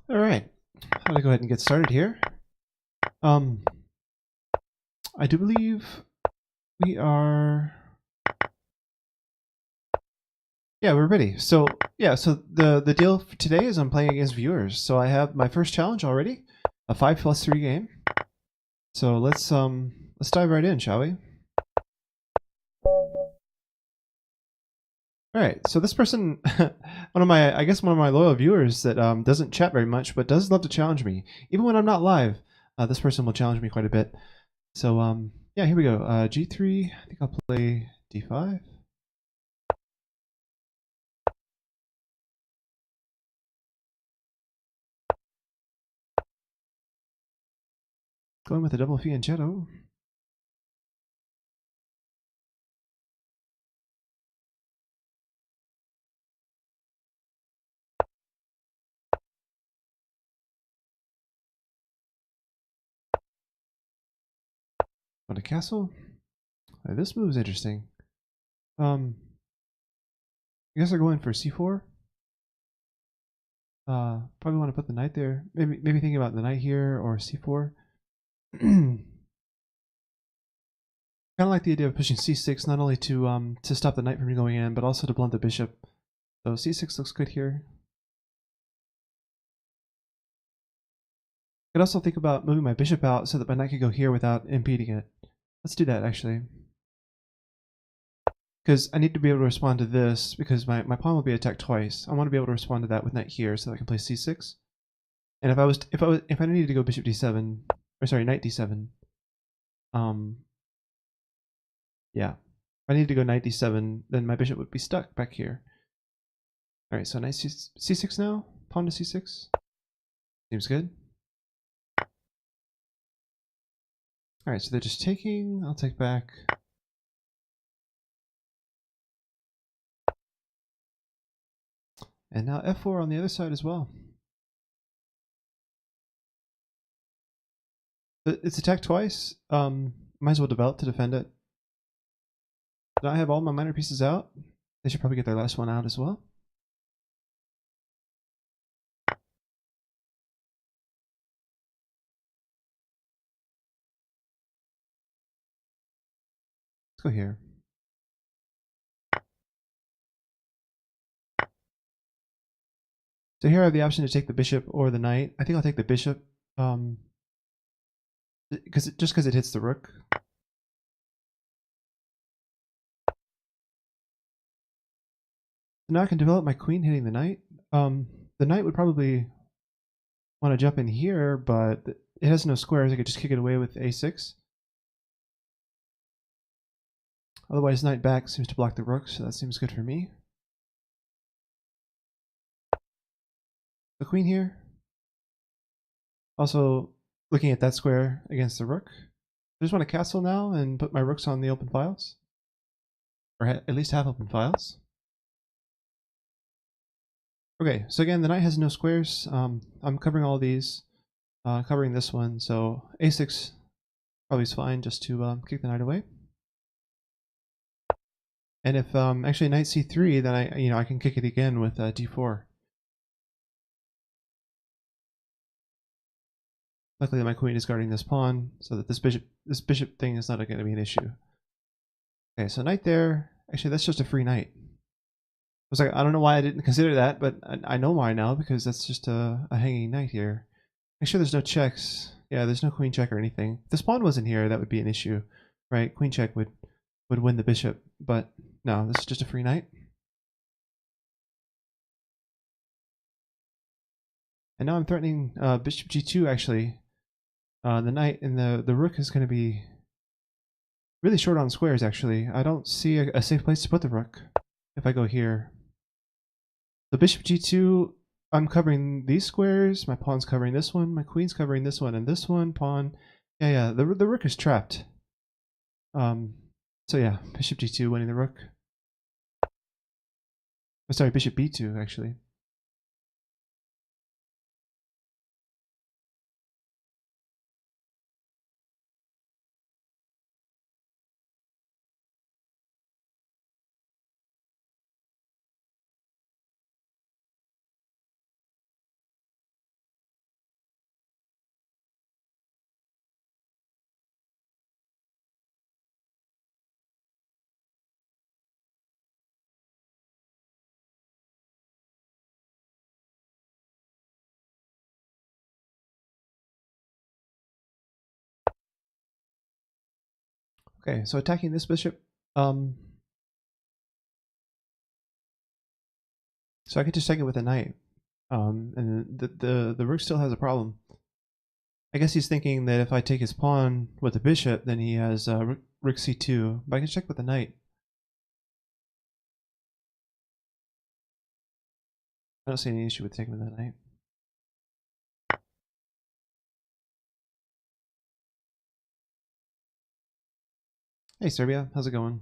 All right, I'm gonna go ahead and get started here. Um, I do believe we are. Yeah, we're ready. So the deal for today is I'm playing against viewers. So I have my first challenge already, a 5+3 game. So let's dive right in, shall we? All right. So this person, one of my loyal viewers that doesn't chat very much, but does love to challenge me, even when I'm not live. This person will challenge me quite a bit. So yeah, here we go. G3. I think I'll play D5. Going with a double fianchetto. On a castle. This move is interesting. I guess I'll go in for C4. Probably want to put the knight there. Maybe thinking about the knight here or C4. Kind of like the idea of pushing C6, not only to stop the knight from going in, but also to blunt the bishop. So C6 looks good here. I could also think about moving my bishop out so that my knight could go here without impeding it. Let's do that actually. Because I need to be able to respond to this because my pawn will be attacked twice. I want to be able to respond to that with knight here so that I can play C6. And if I needed to go bishop D7, or sorry, knight D7, yeah. If I needed to go knight D7, then my bishop would be stuck back here. All right, so knight C6 now, pawn to C6. Seems good. All right, so they're just taking. I'll take back. And now F4 on the other side as well. It's attacked twice. Might as well develop to defend it. Did I have all my minor pieces out? They should probably get their last one out as well. Let's go here. So here I have the option to take the bishop or the knight. I think I'll take the bishop, just because it hits the rook. So now I can develop my queen hitting the knight. The knight would probably want to jump in here, but it has no squares. I could just kick it away with A6. Otherwise, knight back seems to block the rook, so that seems good for me. The queen here. Also, looking at that square against the rook. I just want to castle now and put my rooks on the open files. Or at least half open files. Okay, so again, the knight has no squares. I'm covering all these, covering this one, so A6 probably is fine just to kick the knight away. And if actually knight C3, then I can kick it again with D4. Luckily, my queen is guarding this pawn, so that this bishop thing is not going to be an issue. Okay, so knight there. Actually, that's just a free knight. I was like, I don't know why I didn't consider that, but I know why now because that's just a hanging knight here. Make sure there's no checks. Yeah, there's no queen check or anything. If this pawn wasn't here, that would be an issue, right? Queen check would win the bishop, but no, this is just a free knight. And now I'm threatening bishop g2 actually. The knight and the rook is going to be really short on squares actually. I don't see a safe place to put the rook if I go here. So bishop g2, I'm covering these squares, my pawn's covering this one, my queen's covering this one, and this one, pawn. Yeah, the rook is trapped. So yeah, bishop g2 winning the rook. Oh, sorry, bishop b2 actually. Okay, so attacking this bishop. So I could just take it with a knight. And the rook still has a problem. I guess he's thinking that if I take his pawn with the bishop, then he has rook c2. But I can check with the knight. I don't see any issue with taking with the knight. Hey Serbia, how's it going?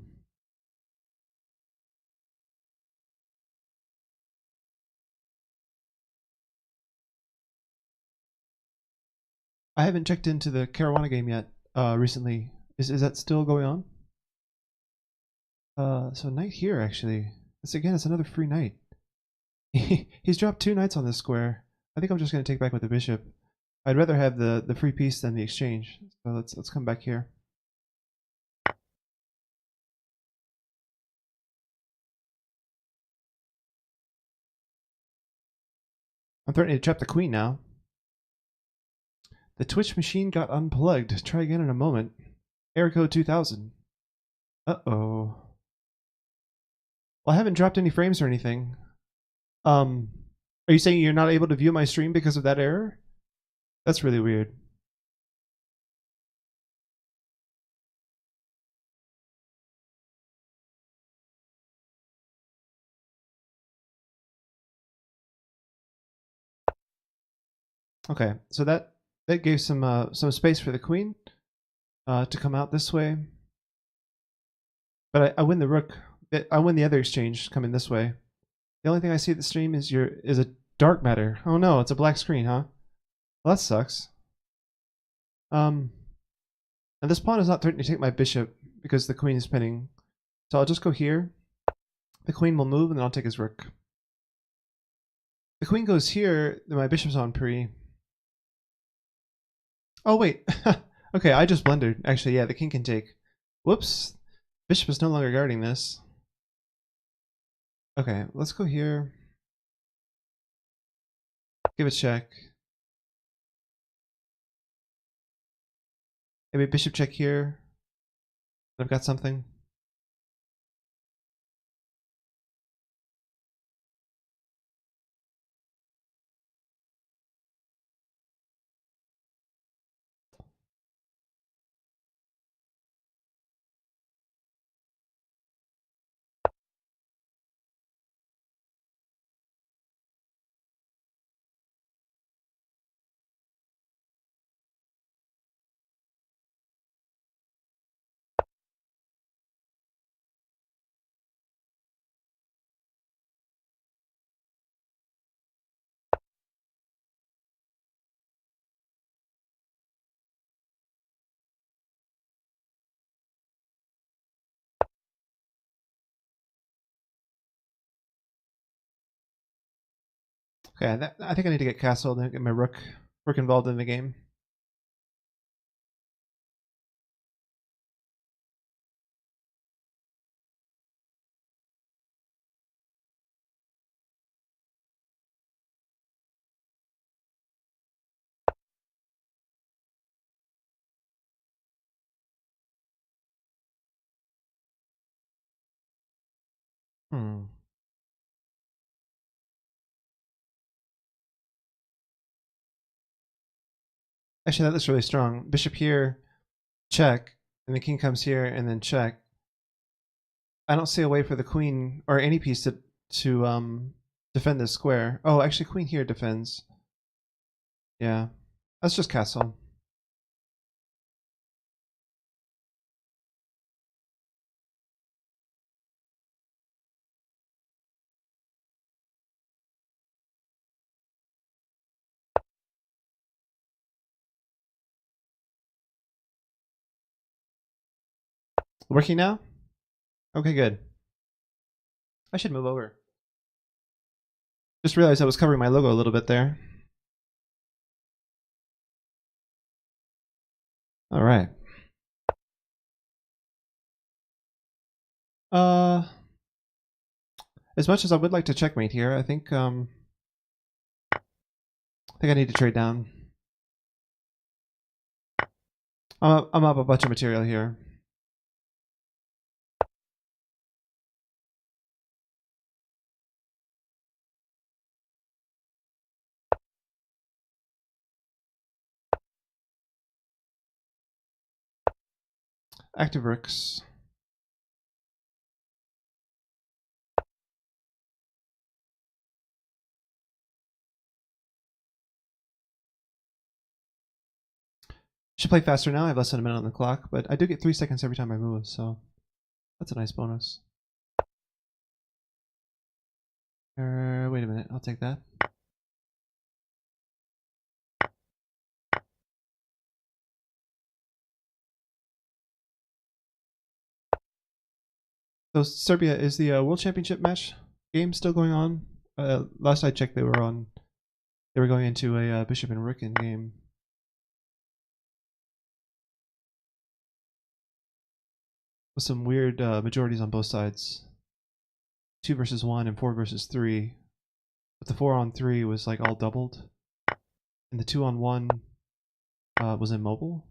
I haven't checked into the Caruana game yet recently. Is that still going on? So knight here actually. It's another free knight. He's dropped 2 knights on this square. I think I'm just going to take back with the bishop. I'd rather have the free piece than the exchange. So let's come back here. I'm threatening to trap the queen now. The Twitch machine got unplugged. Try again in a moment. Error code 2000. Uh-oh. Well, I haven't dropped any frames or anything. Are you saying you're not able to view my stream because of that error? That's really weird. Okay, so that gave some space for the queen to come out this way. But I win the rook. I win the other exchange coming this way. The only thing I see at the stream is a dark matter. Oh no, it's a black screen, huh? Well, that sucks. And this pawn is not threatening to take my bishop because the queen is pinning. So I'll just go here. The queen will move, and then I'll take his rook. The queen goes here, then my bishop's on pre. Oh wait, okay, I just blundered. Actually, yeah, the king can take. Whoops, bishop is no longer guarding this. Okay, let's go here. Give a check. Maybe bishop check here. I've got something. Okay, I think I need to get castled and get my rook involved in the game. Hmm. Actually, that looks really strong. Bishop here, check, and the king comes here and then check. I don't see a way for the queen or any piece to defend this square. Oh, actually, queen here defends. Yeah, let's just castle. Working now? Okay, good. I should move over. Just realized I was covering my logo a little bit there. All right. As much as I would like to checkmate here, I think I need to trade down. I'm up a bunch of material here. active rooks. Should play faster now. I have less than a minute on the clock, but I do get 3 seconds every time I move, so that's a nice bonus. Wait a minute. I'll take that. So Serbia, is the World Championship match game still going on? Last I checked, they were going into a bishop and rook in game. With some weird majorities on both sides. 2 versus 1 and 4 versus 3. But the 4 on 3 was like all doubled. And the 2 on 1 was immobile.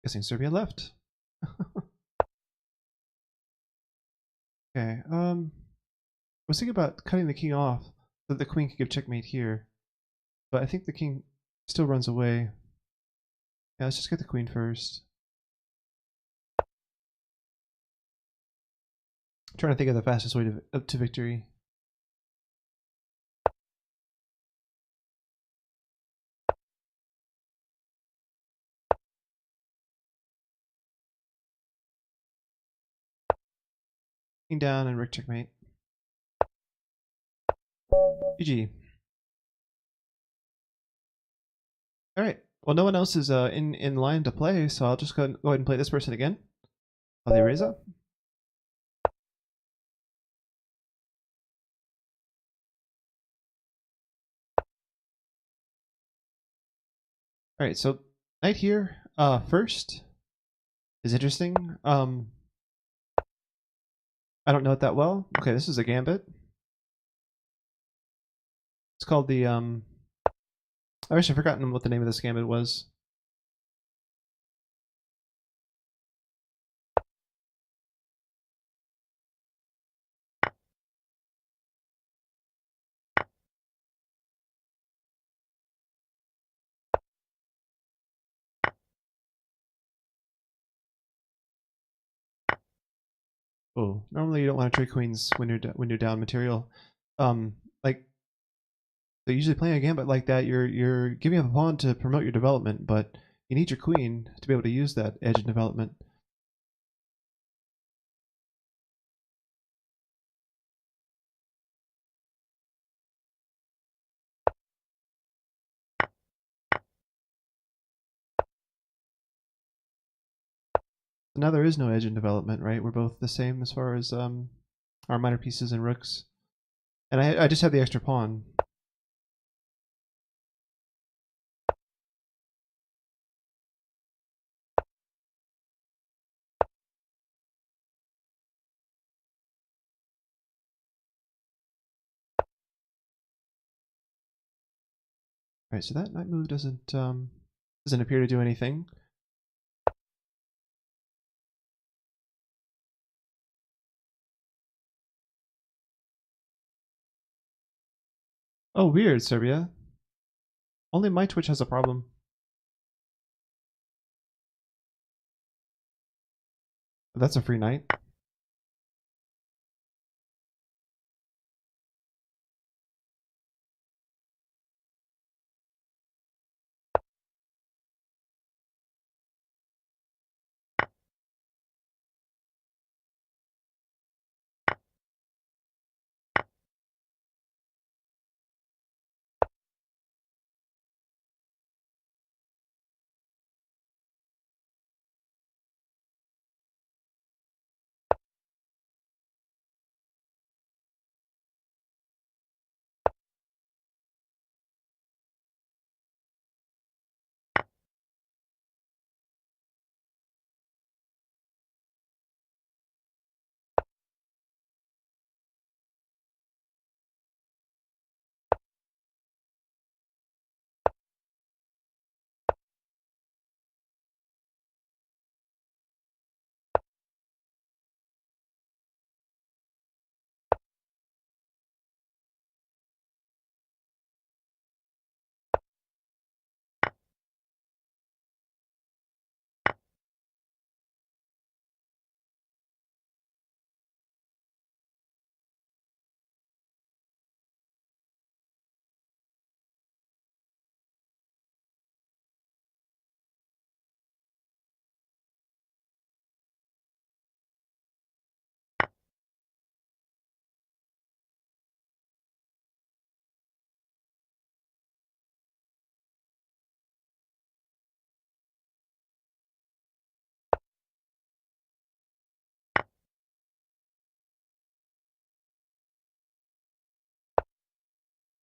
Guessing Serbia left. Okay, I was thinking about cutting the king off so that the queen could give checkmate here. But I think the king still runs away. Yeah, let's just get the queen first. I'm trying to think of the fastest way to victory. King down and rook checkmate. GG. All right. Well, no one else is in line to play, so I'll just go ahead and play this person again. Alireza. All right. So knight here first is interesting. I don't know it that well. Okay, this is a gambit. It's called the I've actually forgotten what the name of this gambit was. Oh, normally you don't want to trade queens when you're down material. Like they usually play a gambit like that. You're giving up a pawn to promote your development, but you need your queen to be able to use that edge in development. So now there is no edge in development, right? We're both the same as far as our minor pieces and rooks, and I just have the extra pawn. Right, so that knight move doesn't appear to do anything. Oh, weird, Serbia. Only my Twitch has a problem. That's a free knight.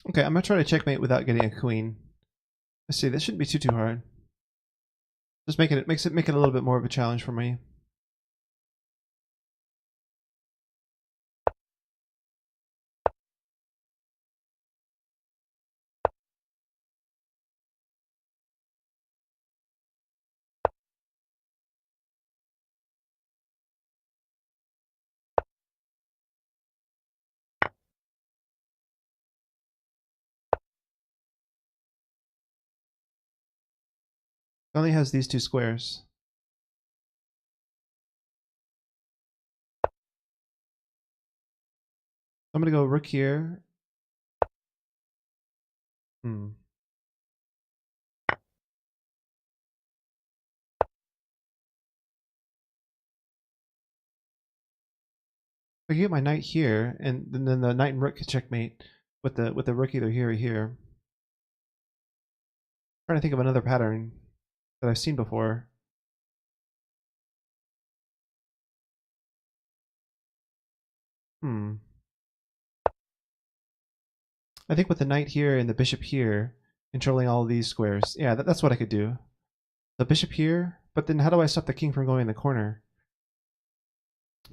Okay, I'm gonna try to checkmate without getting a queen. Let's see, this shouldn't be too hard. Just make it make it a little bit more of a challenge for me. It only has these two squares. I'm gonna go rook here. Hmm. I can get my knight here, and then the knight and rook can checkmate with the rook either here or here. I'm trying to think of another pattern that I've seen before. Hmm. I think with the knight here and the bishop here, controlling all of these squares. Yeah, that's what I could do. The bishop here, but then how do I stop the king from going in the corner?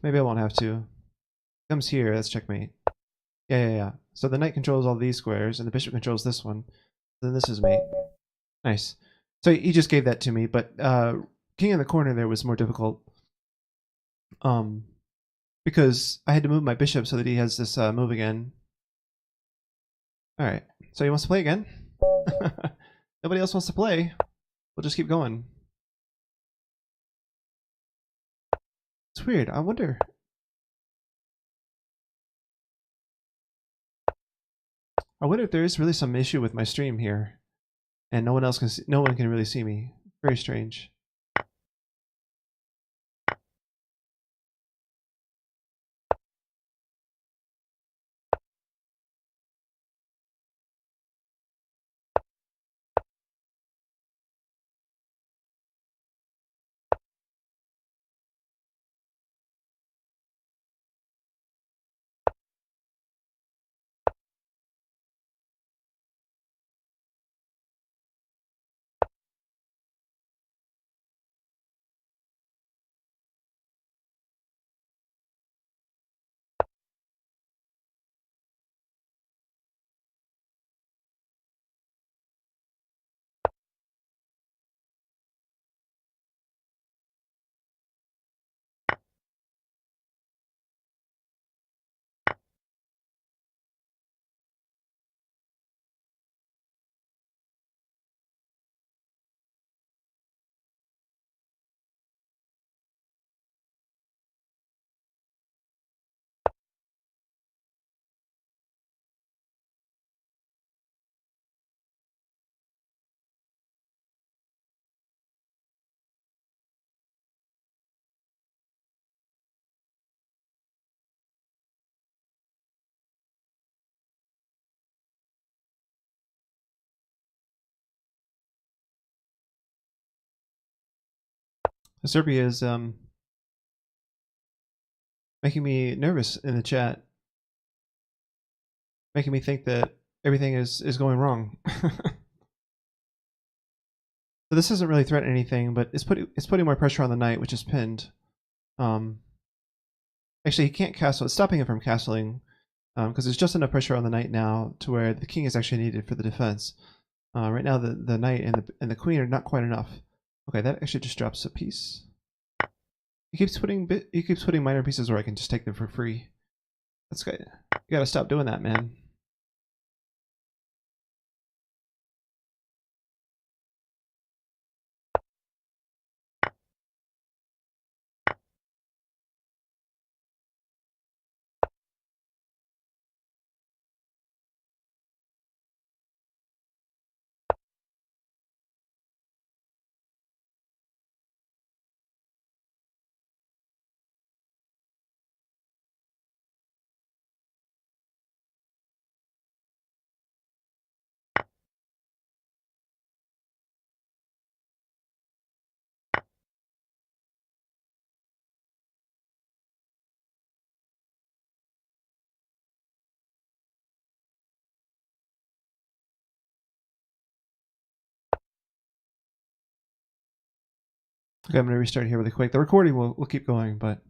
Maybe I won't have to. Comes here, that's checkmate. Yeah. So the knight controls all these squares, and the bishop controls this one. Then this is mate. Nice. So he just gave that to me, but king in the corner there was more difficult. Um, because I had to move my bishop so that he has this move again. All right. So he wants to play again. Nobody else wants to play. We'll just keep going. It's weird. I wonder. I wonder if there is really some issue with my stream here, and no one else can. No one can really see me. Very strange. Serbia is making me nervous in the chat, making me think that everything is going wrong. So this doesn't really threaten anything, but it's putting more pressure on the knight, which is pinned. Um, Actually, he can't castle. It's stopping him from castling because there's just enough pressure on the knight now to where the king is actually needed for the defense. Right now, the knight and the queen are not quite enough. Okay, that actually just drops a piece. He keeps putting minor pieces where I can just take them for free. That's good. You gotta stop doing that, man. Okay, I'm going to restart here really quick. The recording will keep going, but...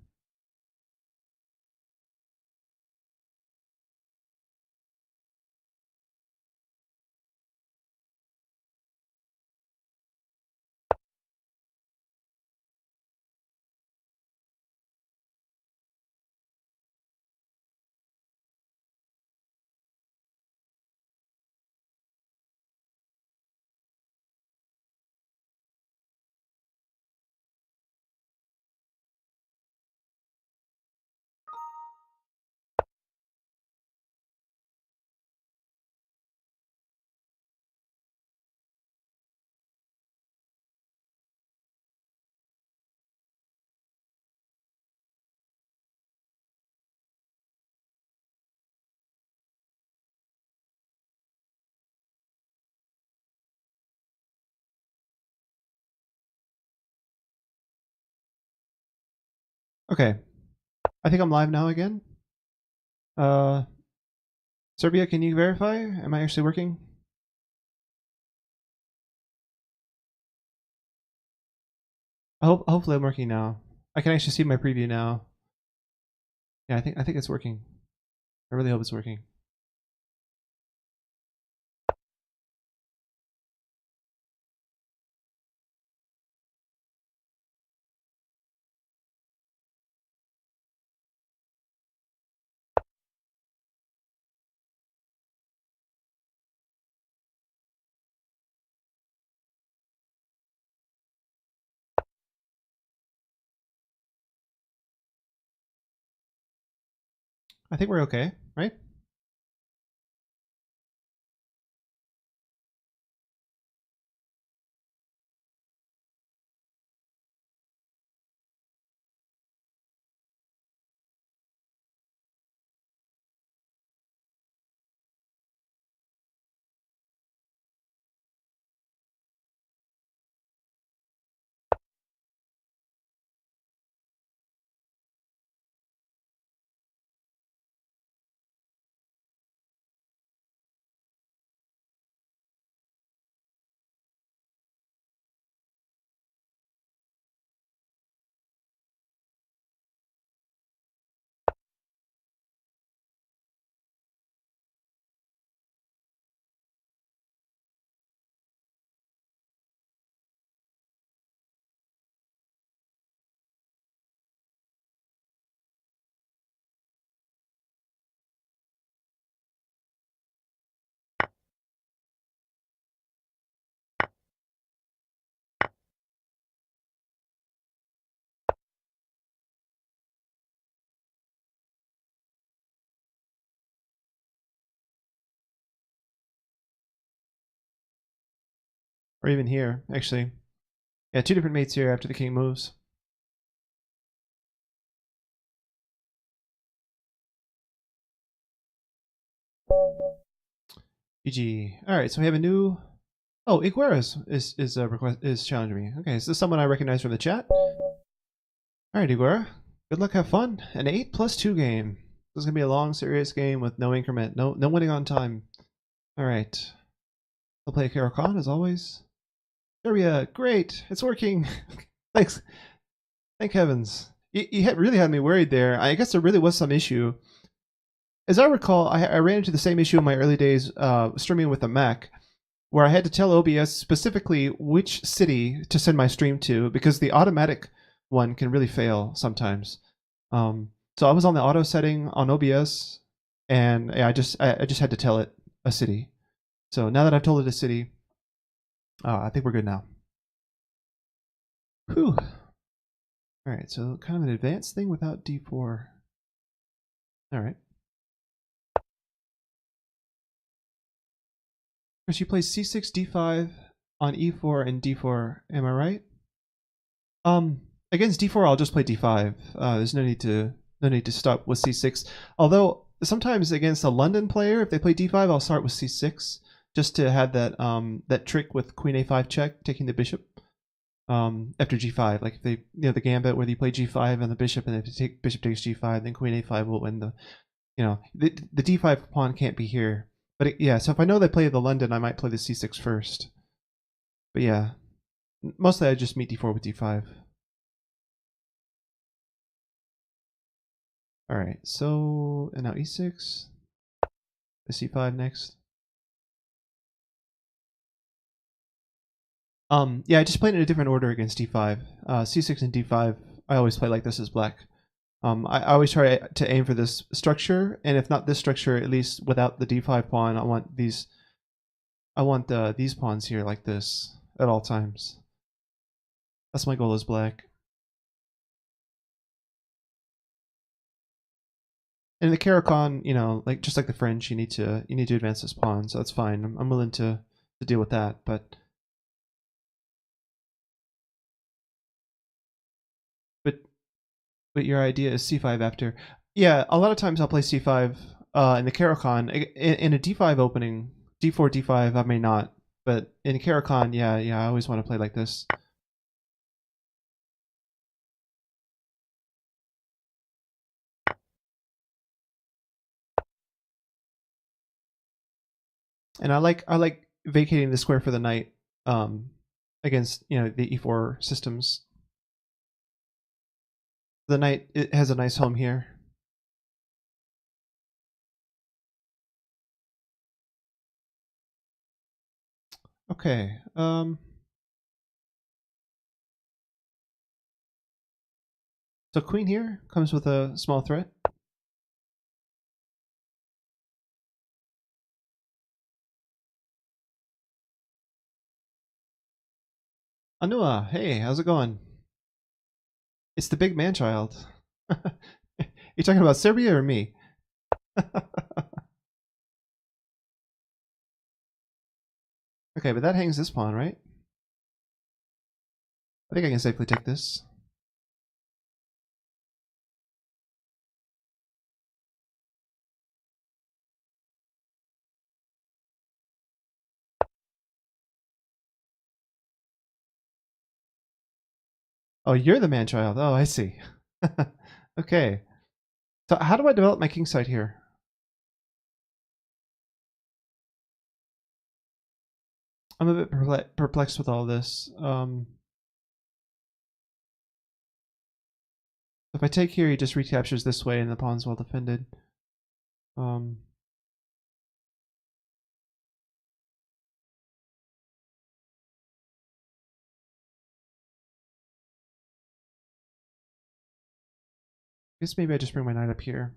Okay, I think I'm live now again. Serbia, can you verify? Am I actually working? Hopefully I'm working now. I can actually see my preview now. Yeah, I think it's working. I really hope it's working. I think we're okay, right? Or even here, actually. Yeah, 2 different mates here after the king moves. GG. All right, so we have a new. Oh, Igueras is challenging me. Okay, so this is someone I recognize from the chat. All right, Iguera. Good luck, have fun. An 8+2 game. This is gonna be a long, serious game with no increment, no winning on time. All right. I'll play Carol Khan as always. Serbia, great, it's working. Thanks. Thank heavens. You really had me worried there. I guess there really was some issue. As I recall, I ran into the same issue in my early days streaming with a Mac, where I had to tell OBS specifically which city to send my stream to because the automatic one can really fail sometimes. So I was on the auto setting on OBS, and yeah, I just had to tell it a city. So now that I've told it a city, I think we're good now. Whew. All right, so kind of an advanced thing without d4. All right. Because you play c6, d5 on e4 and d4. Am I right? Against d4, I'll just play d5. There's no need to stop with c6. Although sometimes against a London player, if they play d5, I'll start with c6 just to have that that trick with queen a5 check, taking the bishop after g5. Like if they, the gambit where you play g5 and the bishop, and if you take bishop takes g5, then queen a5 will win the, the d5 pawn can't be here. But yeah, so if I know they play the London, I might play the c6 first. But yeah, mostly I just meet d4 with d5. All right, so and now e6, the c5 next. Yeah, I just played in a different order against d5. C6 and d5, I always play like this as black. I always try to aim for this structure, and if not this structure, at least without the d5 pawn, I want these pawns here like this at all times. That's my goal as black. And the Caro-Kann, you know, like just like the French, you need to advance this pawn, so that's fine. I'm willing to deal with that, but your idea is c5 after. Yeah, a lot of times I'll play c5 in the Caro-Kann. In a d5 opening, d4, d5, I may not. But in Caro-Kann, yeah, I always want to play like this. And I like vacating the square for the knight against, you know, the e4 systems. The knight, it has a nice home here. Okay. So queen here comes with a small threat. Anua, hey, how's it going? It's the big man child. You talking about Serbia or me? Okay, but that hangs this pawn, right? I think I can safely take this. Oh, you're the man child. Oh, I see. Okay. So how do I develop my king side here? I'm a bit perplexed with all this. If I take here, he just recaptures this way and the pawn's well defended. I guess maybe I just bring my knight up here.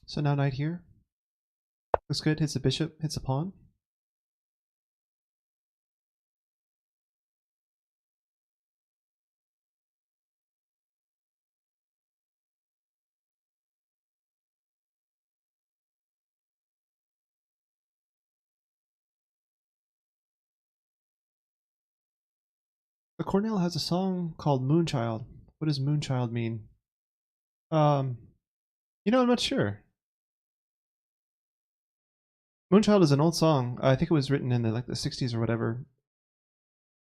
So now knight here. Looks good. Hits the bishop, hits the pawn. The Cornell has a song called Moonchild. What does Moonchild mean? You know, I'm not sure. Moonchild is an old song. I think it was written in the 60s or whatever.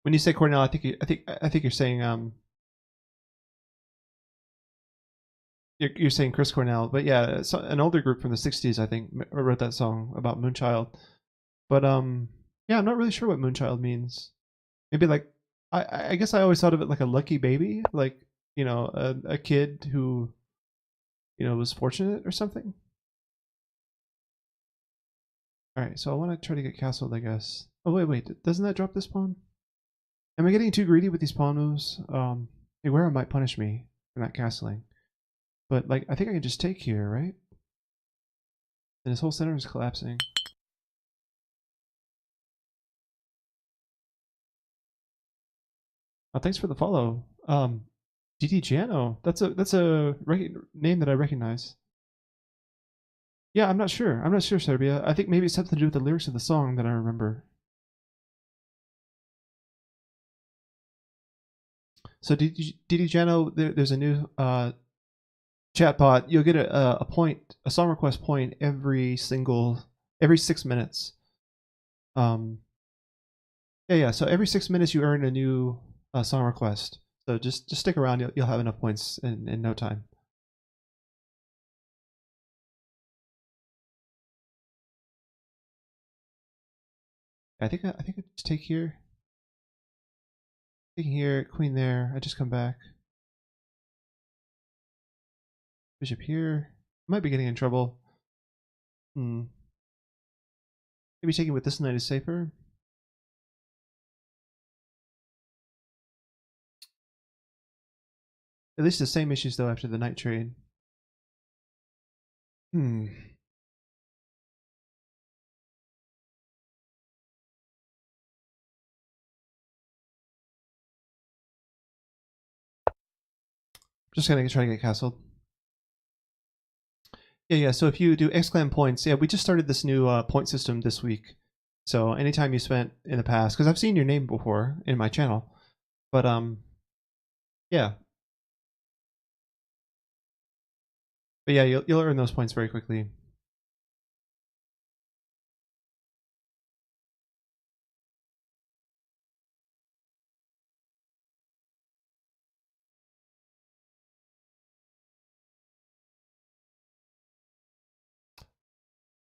When you say Cornell, I think you're saying you're saying Chris Cornell, but yeah, it's an older group from the '60s, I think, wrote that song about Moonchild. But yeah, I'm not really sure what Moonchild means. Maybe like I guess I always thought of it like a lucky baby, like, you know, a kid who, you know, was fortunate or something. All right, so I want to try to get castled, I guess. Oh wait, doesn't that drop this pawn? Am I getting too greedy with these pawn moves? Guerra might punish me for not castling. But like, I think I can just take here, right? And his whole center is collapsing. Oh, thanks for the follow. DD Jano. That's a name that I recognize. Yeah, I'm not sure. I'm not sure, Serbia. I think maybe it's something to do with the lyrics of the song that I remember. So DD Jano, there's a new chatbot. You'll get a song request point every 6 minutes. Yeah. So every 6 minutes you earn a new song request. So just stick around. You'll have enough points in no time. I think I just take here. Taking here, queen there. I just come back. Bishop here. Might be getting in trouble. Maybe taking with this knight is safer. At least the same issues though after the knight trade. Just gonna try to get castled. Yeah. So if you do exclam points, yeah, we just started this new point system this week. So anytime you spent in the past, because I've seen your name before in my channel, but yeah. But yeah, you'll earn those points very quickly.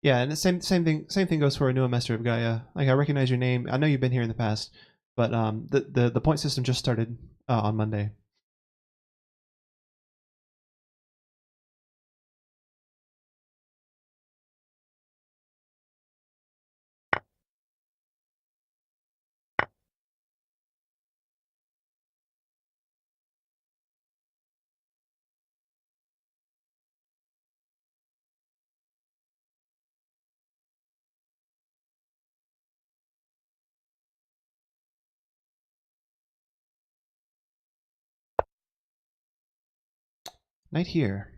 Yeah, and the same thing goes for a new Master of Gaia. Like I recognize your name. I know you've been here in the past, but the point system just started on Monday. Knight here.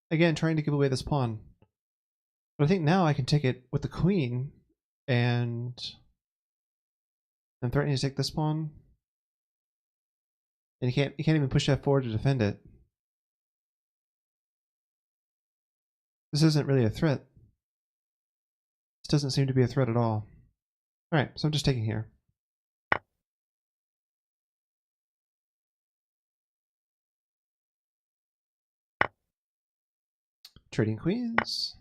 Again, trying to give away this pawn. But I think now I can take it with the queen, and I'm threatening to take this pawn. And you can't even push f4 to defend it. This isn't really a threat. This doesn't seem to be a threat at all. Alright, so I'm just taking here. Trading queens.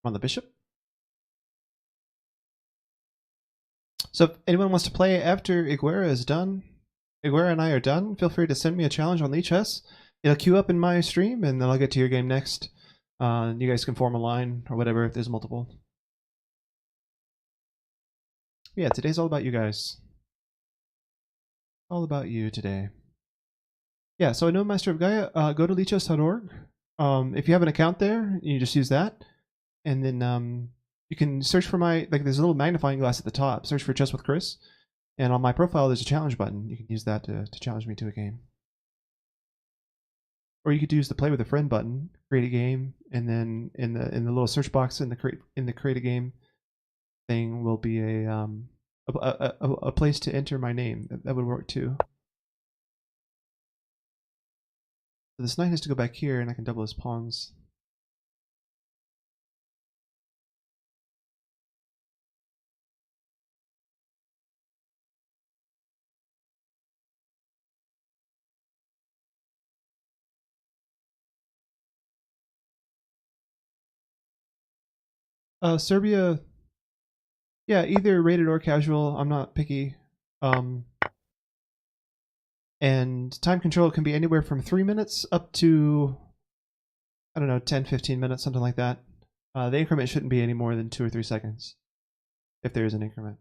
On the bishop. So if anyone wants to play after Iguera is done, Iguera and I are done, feel free to send me a challenge on Lichess. It'll queue up in my stream, and then I'll get to your game next. You guys can form a line or whatever if there's multiple. Yeah, today's all about you guys. All about you today. Yeah, so I know Master of Gaia. Go to lichess.org. If you have an account there, you just use that. And then you can search for my, like there's a little magnifying glass at the top. Search for Chess with Chris. And on my profile, there's a challenge button. You can use that to challenge me to a game. Or you could use the Play with a Friend button, create a game, and then in the little search box in the create a game thing will be a place to enter my name. That would work too. So this knight has to go back here, and I can double his pawns. Serbia, yeah, either rated or casual. I'm not picky. And time control can be anywhere from 3 minutes up to, I don't know, 10, 15 minutes, something like that. The increment shouldn't be any more than 2 or 3 seconds, if there is an increment.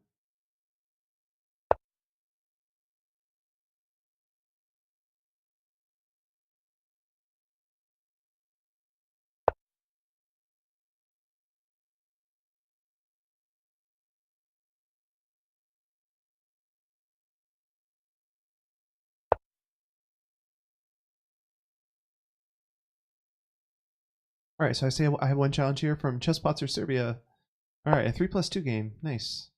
All right, so I say I have one challenge here from Chesspotter Serbia. All right, a 3+2 game. Nice.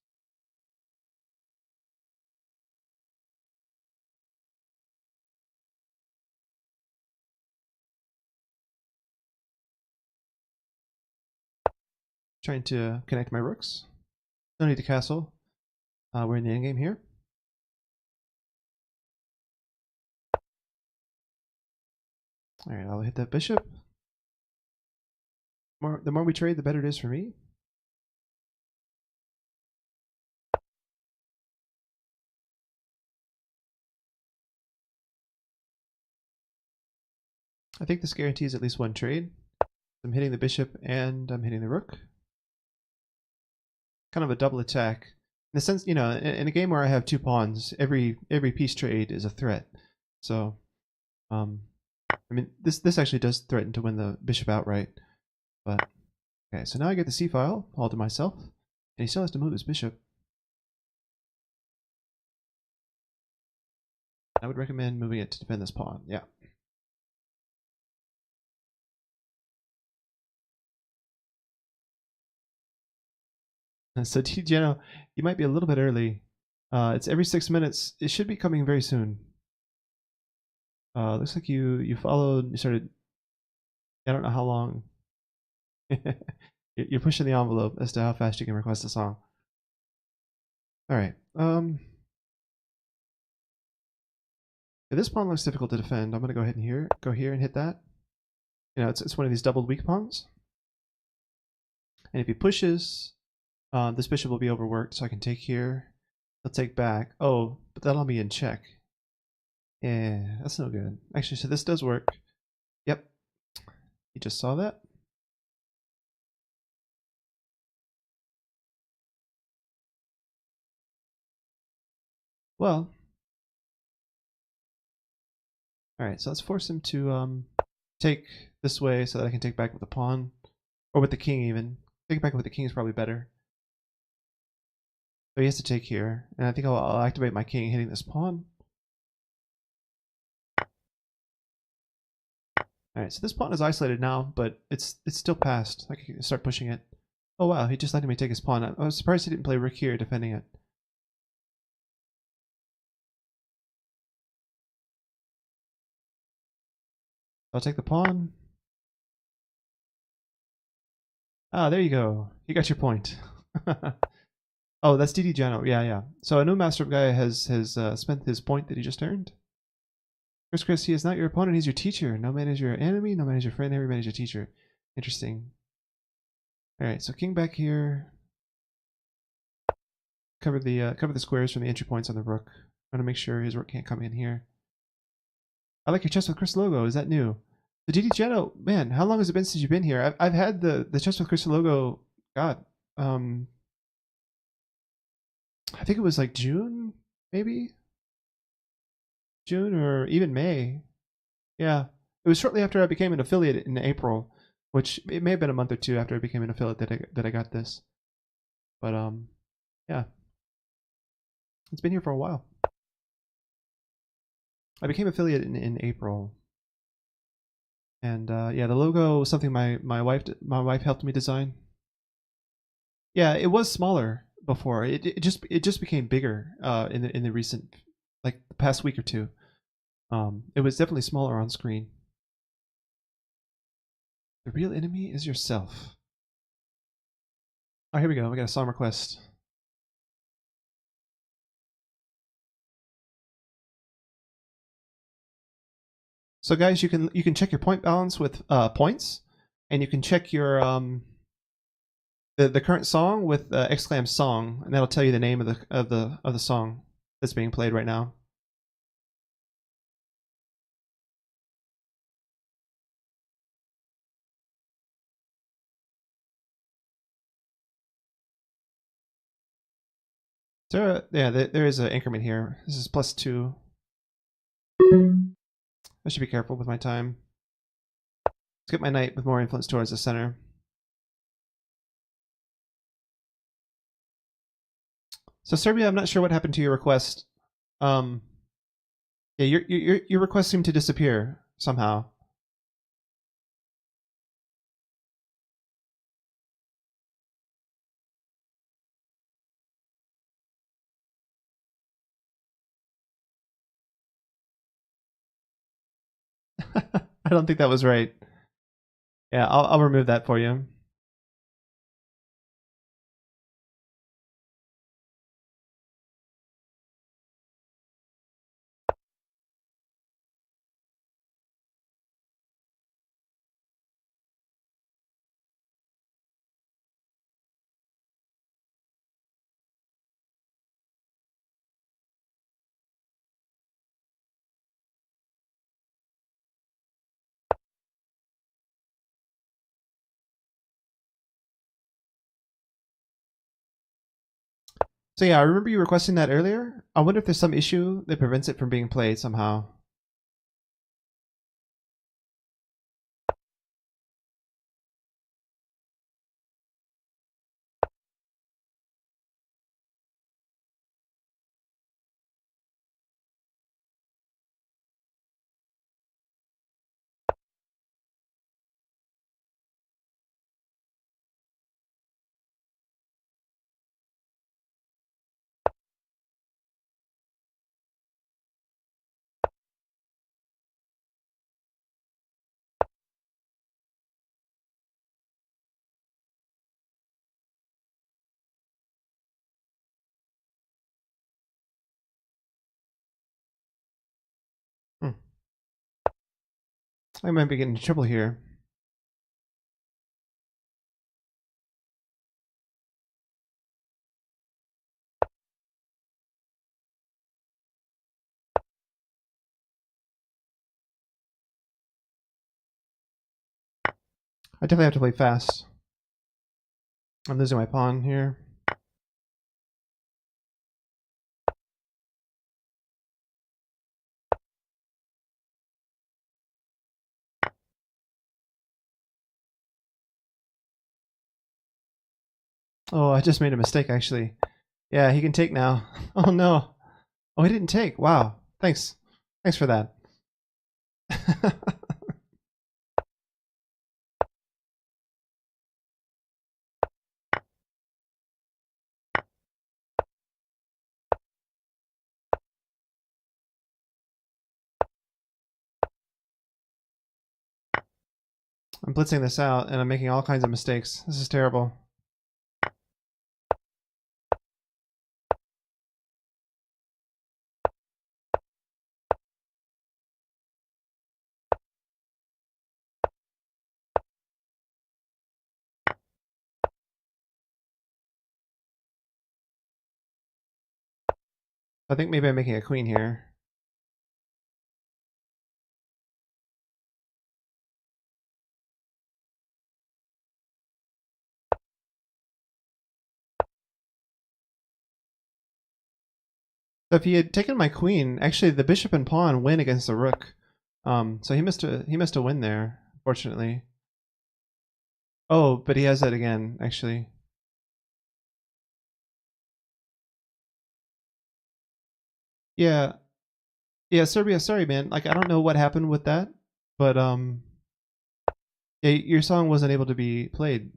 Trying to connect my rooks. No need to castle. We're in the endgame here. All right, I'll hit that bishop. The more we trade, the better it is for me. I think this guarantees at least one trade. I'm hitting the bishop and I'm hitting the rook. Kind of a double attack. In the sense, you know, in a game where I have 2 pawns, every piece trade is a threat. So, I mean, this actually does threaten to win the bishop outright. But okay, so now I get the c-file all to myself, and he still has to move his bishop. I would recommend moving it to defend this pawn. Yeah. So Geno, you might be a little bit early. It's every 6 minutes. It should be coming very soon. Looks like you followed. You started. I don't know how long. You're pushing the envelope as to how fast you can request a song. All right. This pawn looks difficult to defend. I'm gonna go ahead and go here and hit that. You know, it's one of these doubled weak pawns. And if he pushes, this bishop will be overworked, so I can take here. He'll take back. Oh, but that'll be in check. Yeah, that's no good. Actually, so this does work. Yep. You just saw that. Well. Alright, so let's force him to take this way so that I can take back with the pawn. Or with the king even. Taking back with the king is probably better. So he has to take here. And I think I'll activate my king hitting this pawn. Alright, so this pawn is isolated now, but it's still passed. I can start pushing it. Oh wow, he just letting me take his pawn. I was surprised he didn't play rook here defending it. I'll take the pawn. Ah, there you go. You got your point. Oh, that's DD Geno. Yeah, yeah. So a new master guy has spent his point that he just earned. Chris, he is not your opponent. He's your teacher. No man is your enemy. No man is your friend. Every man is your teacher. Interesting. All right, so king back here. Cover the squares from the entry points on the rook. I'm gonna make sure his rook can't come in here. I like your chess with Chris logo. Is that new? The DD Geno, man, how long has it been since you've been here? I've had the chess with Chris logo. God, I think it was like June, maybe June or even May. Yeah, it was shortly after I became an affiliate in April, which it may have been a month or two after I became an affiliate that I got this. But yeah, it's been here for a while. I became affiliate in April, and yeah, the logo was something my wife helped me design. Yeah, it was smaller before. It just became bigger in the recent, like the past week or two. It was definitely smaller on screen. The real enemy is yourself. Oh, here we go. We got a song request. So guys, you can check your point balance with points, and you can check your the current song with exclam song, and that'll tell you the name of the song that's being played right now. So yeah, there is an increment here. This is +2. I should be careful with my time. Let's get my knight with more influence towards the center. So Serbia, I'm not sure what happened to your request. Yeah, your request seemed to disappear somehow. I don't think that was right. Yeah, I'll remove that for you. So yeah, I remember you requesting that earlier. I wonder if there's some issue that prevents it from being played somehow. Hmm. I might be getting into trouble here. I definitely have to play fast. I'm losing my pawn here. Oh, I just made a mistake actually. Yeah, he can take now. Oh no. Oh, he didn't take. Wow. Thanks. Thanks for that. I'm blitzing this out and I'm making all kinds of mistakes. This is terrible. I think maybe I'm making a queen here. So if he had taken my queen, actually the bishop and pawn win against the rook. So he missed a win there, fortunately. Oh, but he has that again, actually. Yeah. Yeah, Serbia, sorry man. Like I don't know what happened with that, but yeah, your song wasn't able to be played.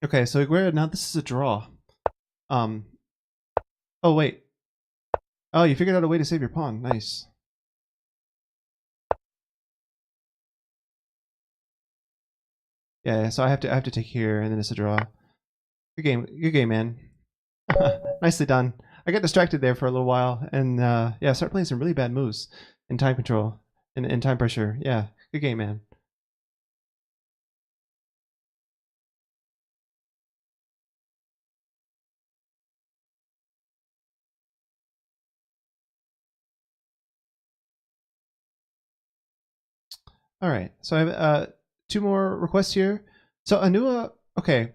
Okay, so Aguirre, now this is a draw. Um oh wait. Oh, you figured out a way to save your pawn. Nice. Yeah, so I have to take here and then it's a draw. Good game, man. Nicely done. I got distracted there for a little while, and yeah, start playing some really bad moves in time control and in time pressure. Yeah, good game, man. All right, so I have two more requests here. So Anua, okay,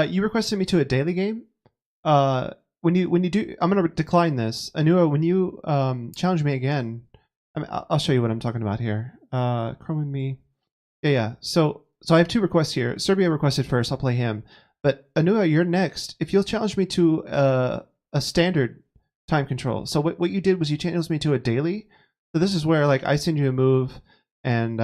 you requested me to a daily game. When you do, I'm gonna decline this. Anua, when you challenge me again, I'll show you what I'm talking about here. Chrome and me. Yeah. So I have two requests here. Serbia requested first. I'll play him. But Anua, you're next. If you'll challenge me to a standard time control. So what you did was you challenged me to a daily. So this is where like I send you a move, and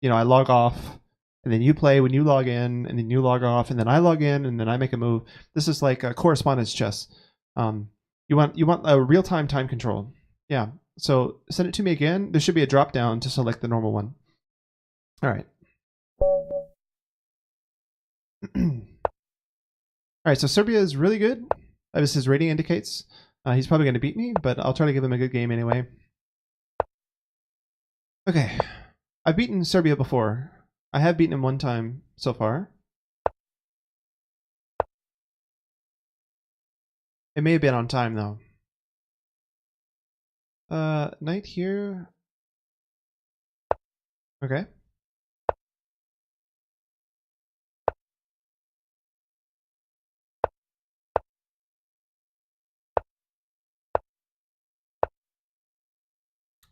you know I log off, and then you play when you log in, and then you log off, and then I log in, and then I make a move. This is like a correspondence chess. You want a real time control. Yeah. So send it to me again. There should be a drop down to select the normal one. All right. All right, so Serbia is really good, as his rating indicates. He's probably going to beat me, but I'll try to give him a good game anyway. Okay. I've beaten Serbia before. I have beaten him one time so far. It may have been on time though. Knight here. Okay.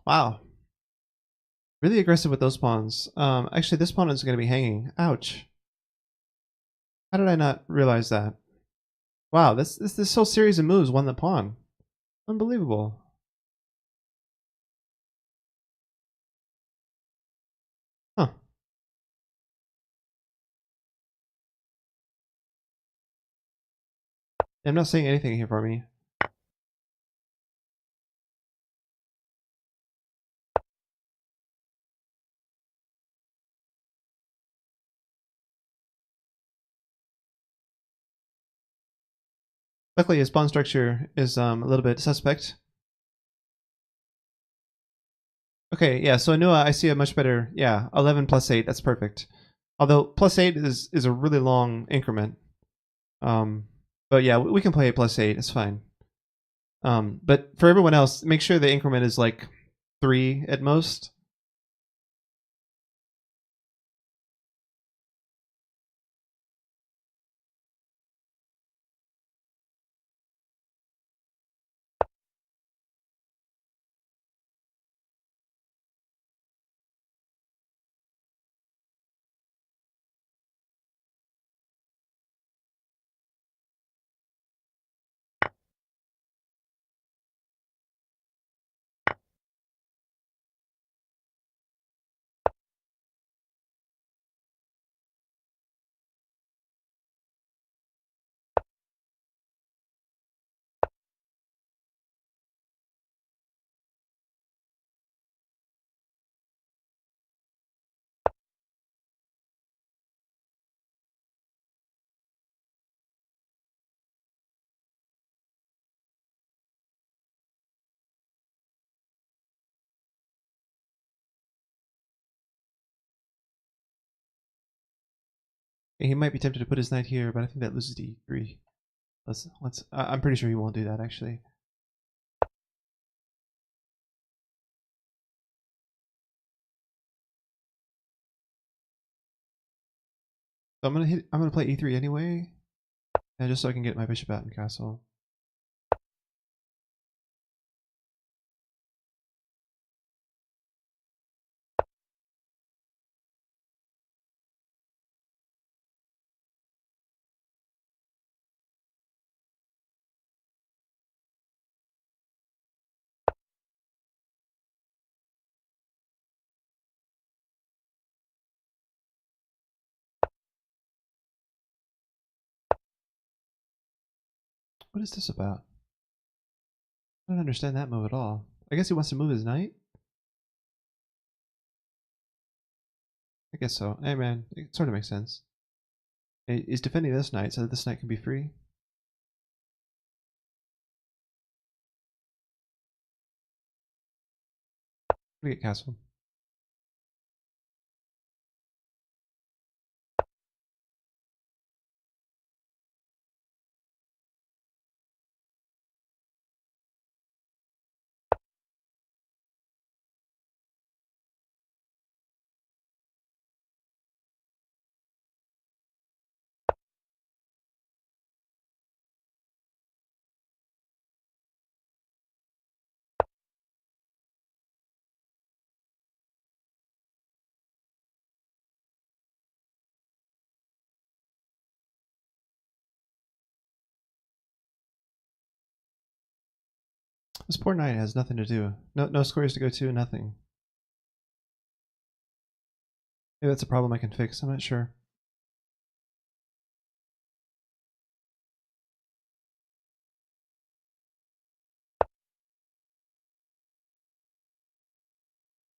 Wow. Really aggressive with those pawns. Actually, this pawn is going to be hanging. Ouch. How did I not realize that? Wow, this whole series of moves won the pawn. Unbelievable. Huh. I'm not saying anything here for me. Luckily, his pawn structure is a little bit suspect. Okay, yeah, so Anua, I see a much better, yeah, 11 plus 8, that's perfect. Although plus 8 is a really long increment. But yeah, we can play a plus 8, it's fine. But for everyone else, make sure the increment is like 3 at most. He might be tempted to put his knight here, but I think that loses to e3. I'm pretty sure he won't do that actually. So I'm gonna play e3 anyway, and just so I can get my bishop out in castle. What is this about? I don't understand that move at all. I guess he wants to move his knight? I guess so. Hey man, it sort of makes sense. He's defending this knight so that this knight can be free. I'm gonna get castle. This poor knight has nothing to do. No squares to go to, nothing. Maybe that's a problem I can fix, I'm not sure.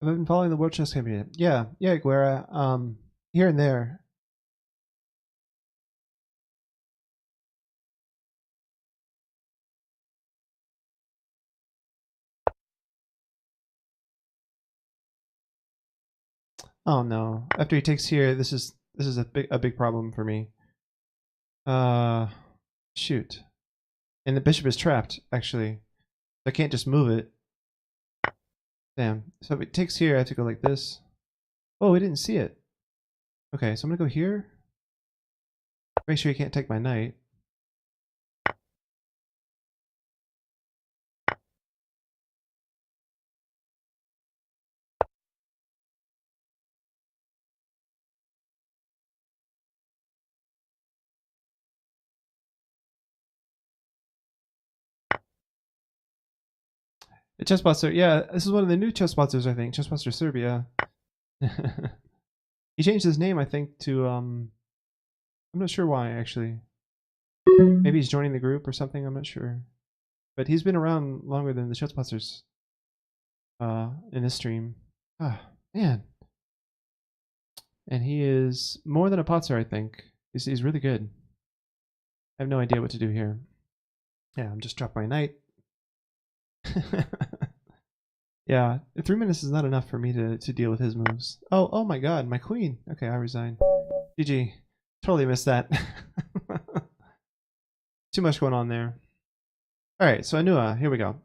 Have I been following the World Chess Championship? Yeah, Guerra. Here and there. Oh no! After he takes here, this is a big problem for me. Shoot. And the bishop is trapped, actually. I can't just move it. Damn. So if it takes here, I have to go like this. Oh, we didn't see it. Okay, so I'm gonna go here. Make sure he can't take my knight. The Chessbuster, yeah, this is one of the new Chessbusters, I think. Chessbuster Serbia. He changed his name, I think, to I'm not sure why actually. Maybe he's joining the group or something. I'm not sure, but he's been around longer than the Chessbusters in this stream. Ah, man, and he is more than a Potzer, I think. He's really good. I have no idea what to do here. Yeah, I'm just drop my knight. Yeah, 3 minutes is not enough for me to deal with his moves. Oh my god, my queen. Okay, I resign. GG. Totally missed that. Too much going on there. Alright, so Anua, here we go.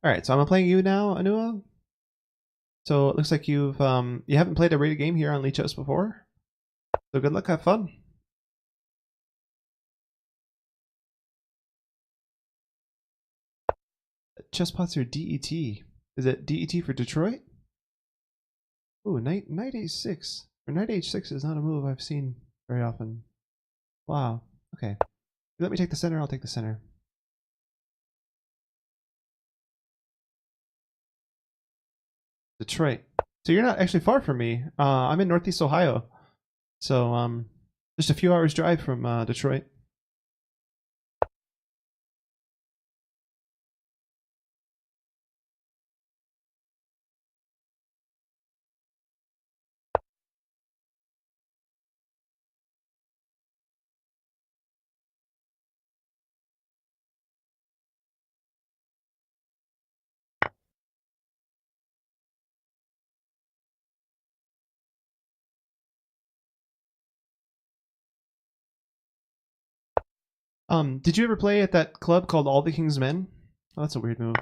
Alright, so I'm playing you now, Anua. So it looks like you haven't played a rated game here on Lichess before. So good luck, have fun. Chesspotzer DET. Is it DET for Detroit? Ooh, knight a6. Or knight h6 is not a move I've seen very often. Wow. Okay. Let me take the center, I'll take the center. Detroit. So you're not actually far from me. I'm in Northeast Ohio. So just a few hours drive from Detroit. Did you ever play at that club called All the King's Men? Oh, that's a weird move.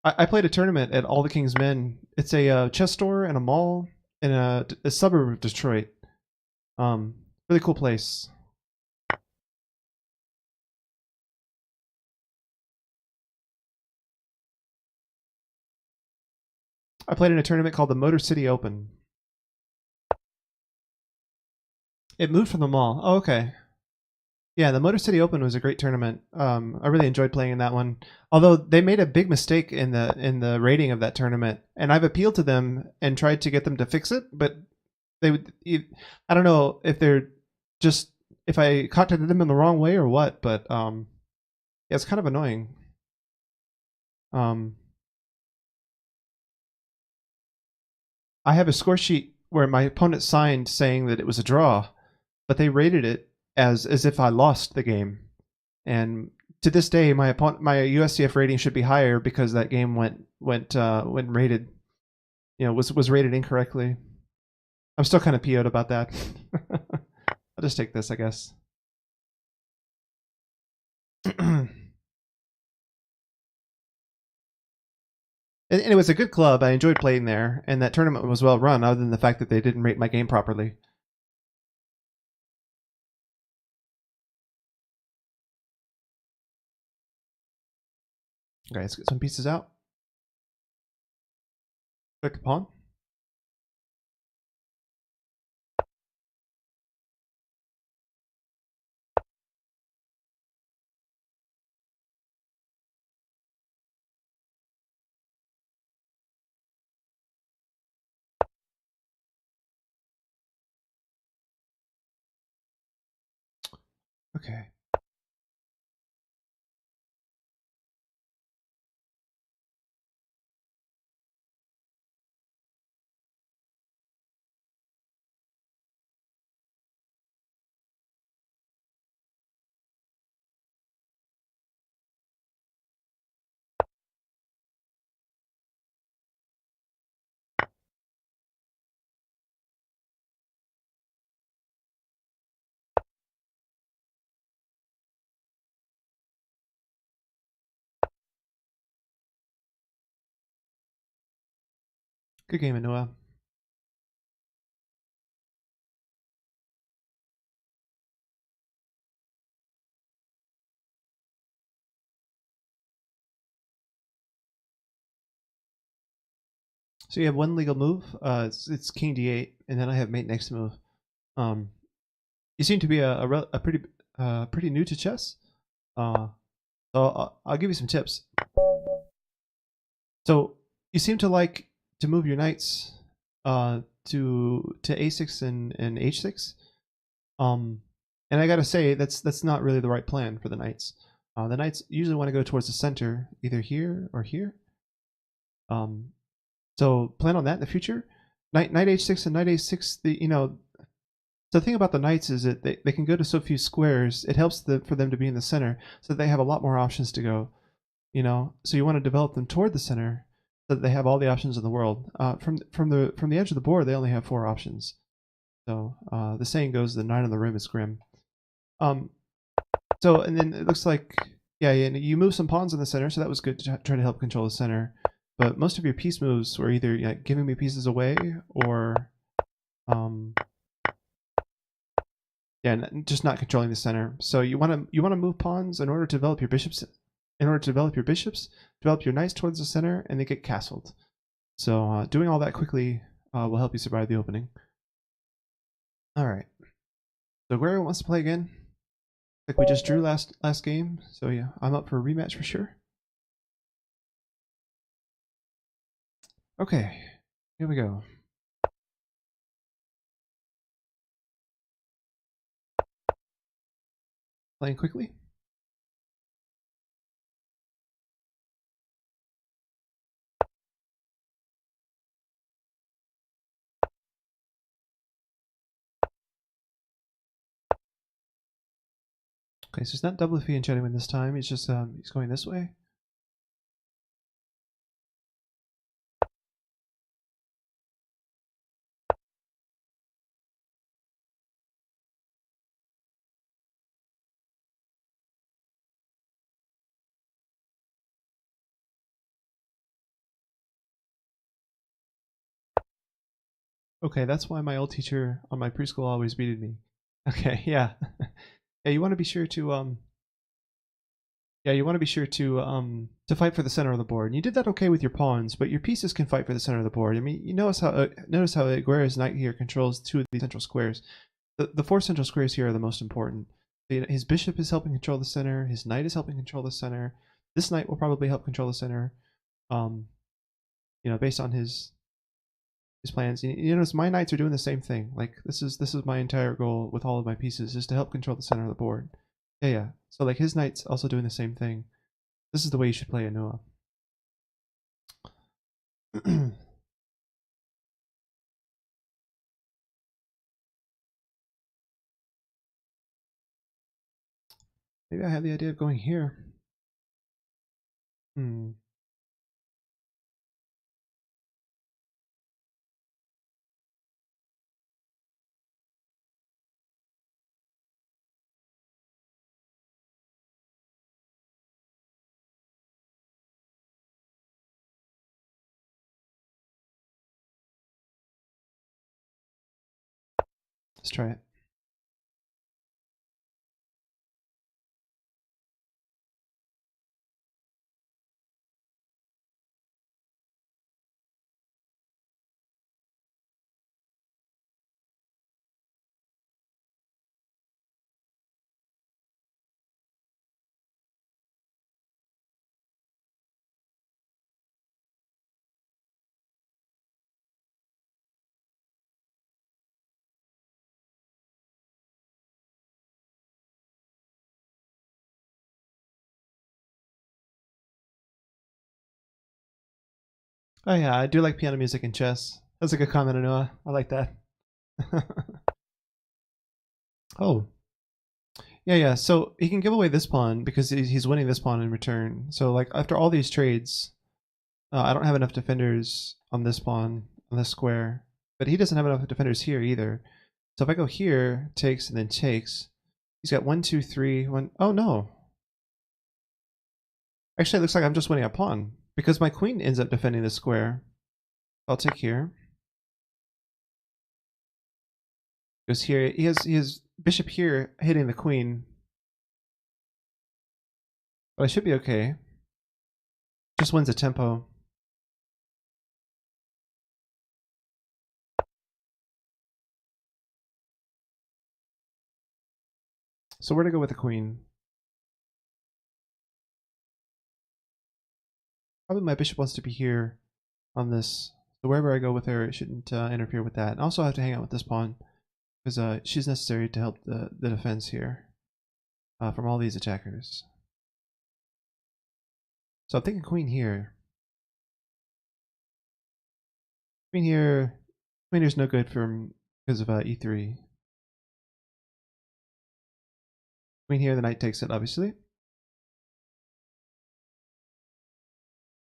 I played a tournament at All the King's Men. It's a chess store and a mall in a suburb of Detroit. Really cool place. I played in a tournament called the Motor City Open. It moved from the mall. Oh, okay. Yeah, the Motor City Open was a great tournament. I really enjoyed playing in that one. Although they made a big mistake in the rating of that tournament, and I've appealed to them and tried to get them to fix it, but they would. I don't know if they're just if I contacted them in the wrong way or what, but yeah, it's kind of annoying. Um, I have a score sheet where my opponent signed saying that it was a draw, but they rated it as if I lost the game. And to this day, my USCF rating should be higher because that game went rated, was rated incorrectly. I'm still kind of PO'd about that. I'll just take this, I guess. And it was a good club. I enjoyed playing there, and that tournament was well run, other than the fact that they didn't rate my game properly. Okay, let's get some pieces out. Click the pawn. Okay. Good game, Anua. So you have one legal move. It's King D8, and then I have Mate next move. You seem to be a pretty new to chess. So I'll give you some tips. So you seem to like to move your knights to a6 and h6. And I gotta say that's not really the right plan for the knights. The knights usually want to go towards the center, either here or here. So plan on that in the future. Knight h6 and knight a6. The thing about the knights is that they can go to so few squares. It helps for them to be in the center, so that they have a lot more options to go. So you want to develop them toward the center, so that they have all the options in the world. From the edge of the board, they only have 4 options. So the saying goes, "The knight on the rim is grim." So and then it looks like and you move some pawns in the center, so that was good to try to help control the center. But most of your piece moves were either giving me pieces away or just not controlling the center. So you want to move pawns in order to develop your bishops. Develop your knights towards the center, and they get castled. So doing all that quickly will help you survive the opening. All right. So Guerrero wants to play again. Like we just drew last game. So yeah, I'm up for a rematch for sure. Okay, here we go. Playing quickly. Okay, so it's not double Fee and Gentleman this time. He's just he's going this way. Okay, that's why my old teacher on my preschool always beated me. Okay, yeah. Yeah, you want to be sure to to fight for the center of the board. And you did that okay with your pawns, but your pieces can fight for the center of the board. I mean, you notice how Guerrero's knight here controls 2 of these central squares. The 4 central squares here are the most important. His bishop is helping control the center. His knight is helping control the center. This knight will probably help control the center. Based on his plans. You notice my knights are doing the same thing. Like this is my entire goal with all of my pieces, is to help control the center of the board. Yeah. So like his knight's also doing the same thing. This is the way you should play Anua. Maybe I have the idea of going here. Let's try it. Oh yeah, I do like piano music in chess. That's a good comment, Anua. I like that. Oh. Yeah. So he can give away this pawn because he's winning this pawn in return. So like after all these trades, I don't have enough defenders on this pawn, on this square. But he doesn't have enough defenders here either. So if I go here, takes and then takes, he's got 1, 2, 3, 1. Oh no. Actually, it looks like I'm just winning a pawn because my queen ends up defending this square. I'll take here. Goes here. He has bishop here hitting the queen. But I should be okay. Just wins a tempo. So where to go with the queen? Probably my bishop wants to be here on this. So wherever I go with her, it shouldn't interfere with that. And also I have to hang out with this pawn because she's necessary to help the defense here from all these attackers. So I'm thinking queen here. Queen here. Queen here's no good because of e3. Queen here, the knight takes it, obviously.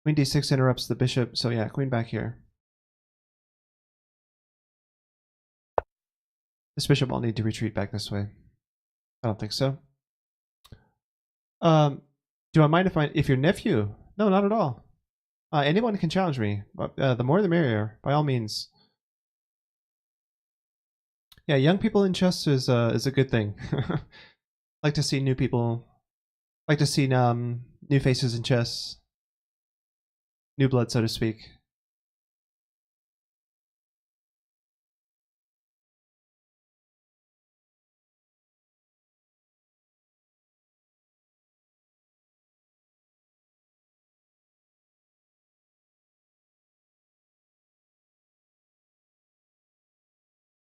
Queen d6 interrupts the bishop, so yeah, queen back here. This bishop will need to retreat back this way. I don't think so. Do I mind if your nephew? No, not at all. Anyone can challenge me. The more the merrier, by all means. Yeah, young people in chess is a good thing. Like to see new people. Like to see new faces in chess. New blood, so to speak.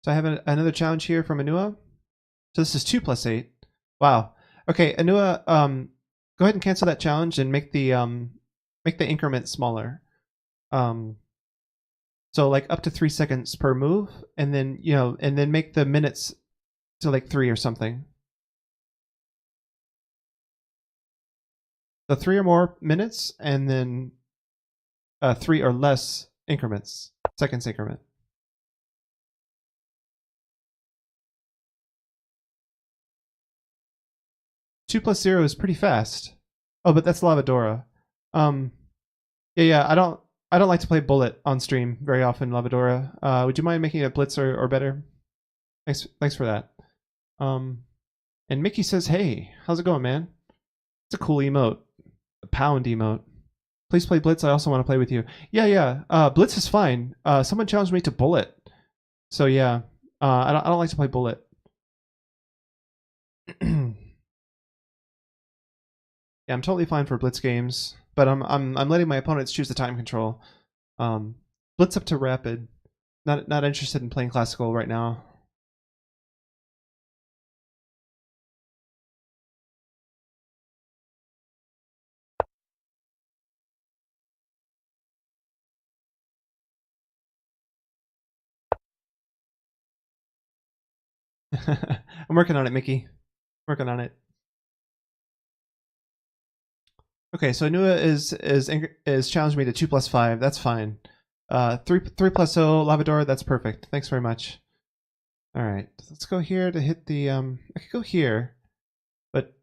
So I have another challenge here from Anua. So this is 2 + 8. Wow. Okay, Anua, go ahead and cancel that challenge and make the increment smaller. So like up to 3 seconds per move, and then and then make the minutes to like 3 or something. So 3 or more minutes, and then 3 or less increments, seconds increment. Two plus 0 is pretty fast. Oh, but that's Lavadora. Yeah. I don't like to play Bullet on stream very often, Lavadora. Would you mind making it Blitz or better? Thanks for that. And Mickey says, "Hey, how's it going, man? It's a cool emote, the pound emote. Please play Blitz. I also want to play with you. Yeah. Blitz is fine. Someone challenged me to Bullet, so yeah. I don't like to play Bullet." Yeah, I'm totally fine for Blitz games, but I'm letting my opponents choose the time control. Blitz up to Rapid. Not interested in playing Classical right now. I'm working on it, Mickey. Working on it. Okay, so Anua is challenged me to 2 + 5. That's fine. 3 + 0 Lavadora. That's perfect. Thanks very much. All right, let's go here to hit the. I could go here, but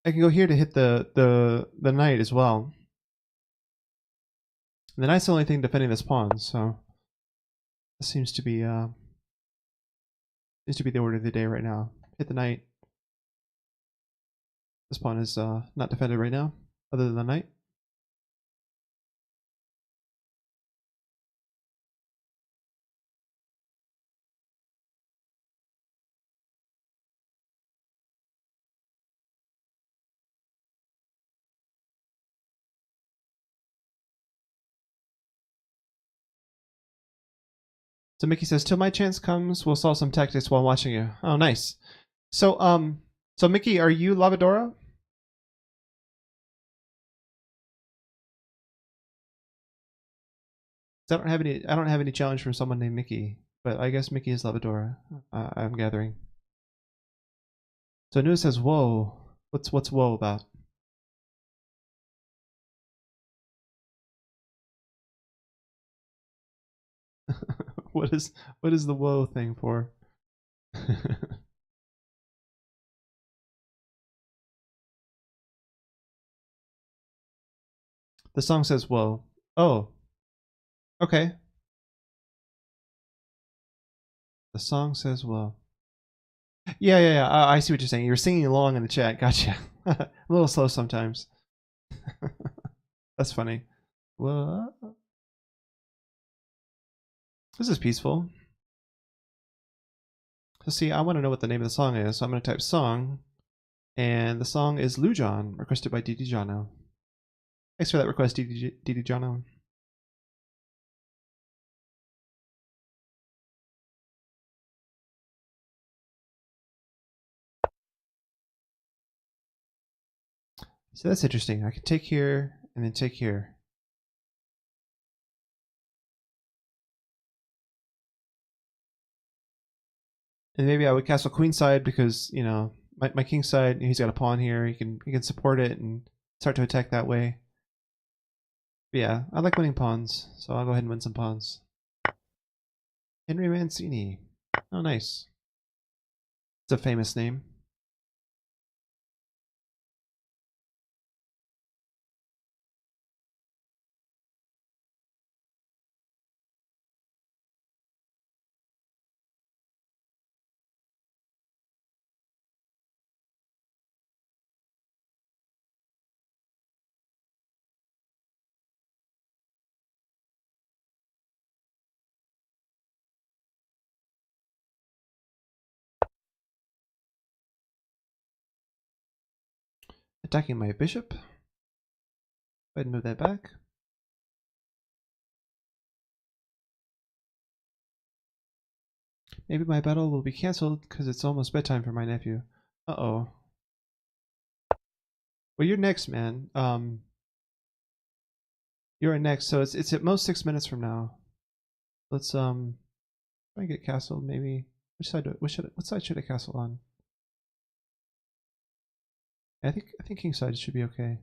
I can go here to hit the knight as well. And the knight's the only thing defending this pawn, so this seems to be the order of the day right now. Hit the knight. This pawn is not defended right now, other than the knight. So Mickey says, "Till my chance comes, we'll solve some tactics while watching you." Oh, nice. So so Mickey, are you Lavadora? I don't have any challenge from someone named Mickey, but I guess Mickey is Lavadora. I'm gathering. So Nua says, "Whoa, what's whoa about?" what is the whoa thing for? The song says whoa. Oh, okay. The song says, well. Yeah. I see what you're saying. You're singing along in the chat. Gotcha. A little slow sometimes. That's funny. What? This is peaceful. So see, I want to know what the name of the song is, so I'm going to type song, and the song is Lujon, requested by Didi Jono. Thanks for that request, Didi Jono. So that's interesting. I can take here and then take here. And maybe I would castle queenside because, you know, my king side, he's got a pawn here. He can support it and start to attack that way. But yeah, I like winning pawns, so I'll go ahead and win some pawns. Henry Mancini. Oh, nice. It's a famous name. Attacking my bishop. Go ahead and move that back. Maybe my battle will be cancelled because it's almost bedtime for my nephew. Uh-oh. Well, you're next, man. You're next, so it's at most 6 minutes from now. Let's try and get castled. Maybe which side? What side should I castle on? I think king side should be okay.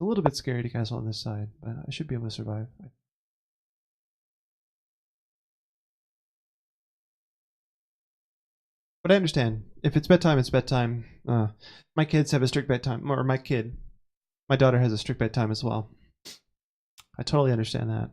A little bit scary to castle on this side, but I should be able to survive. But I understand. If it's bedtime, it's bedtime. My kids have a strict bedtime, or my daughter has a strict bedtime as well. I totally understand that.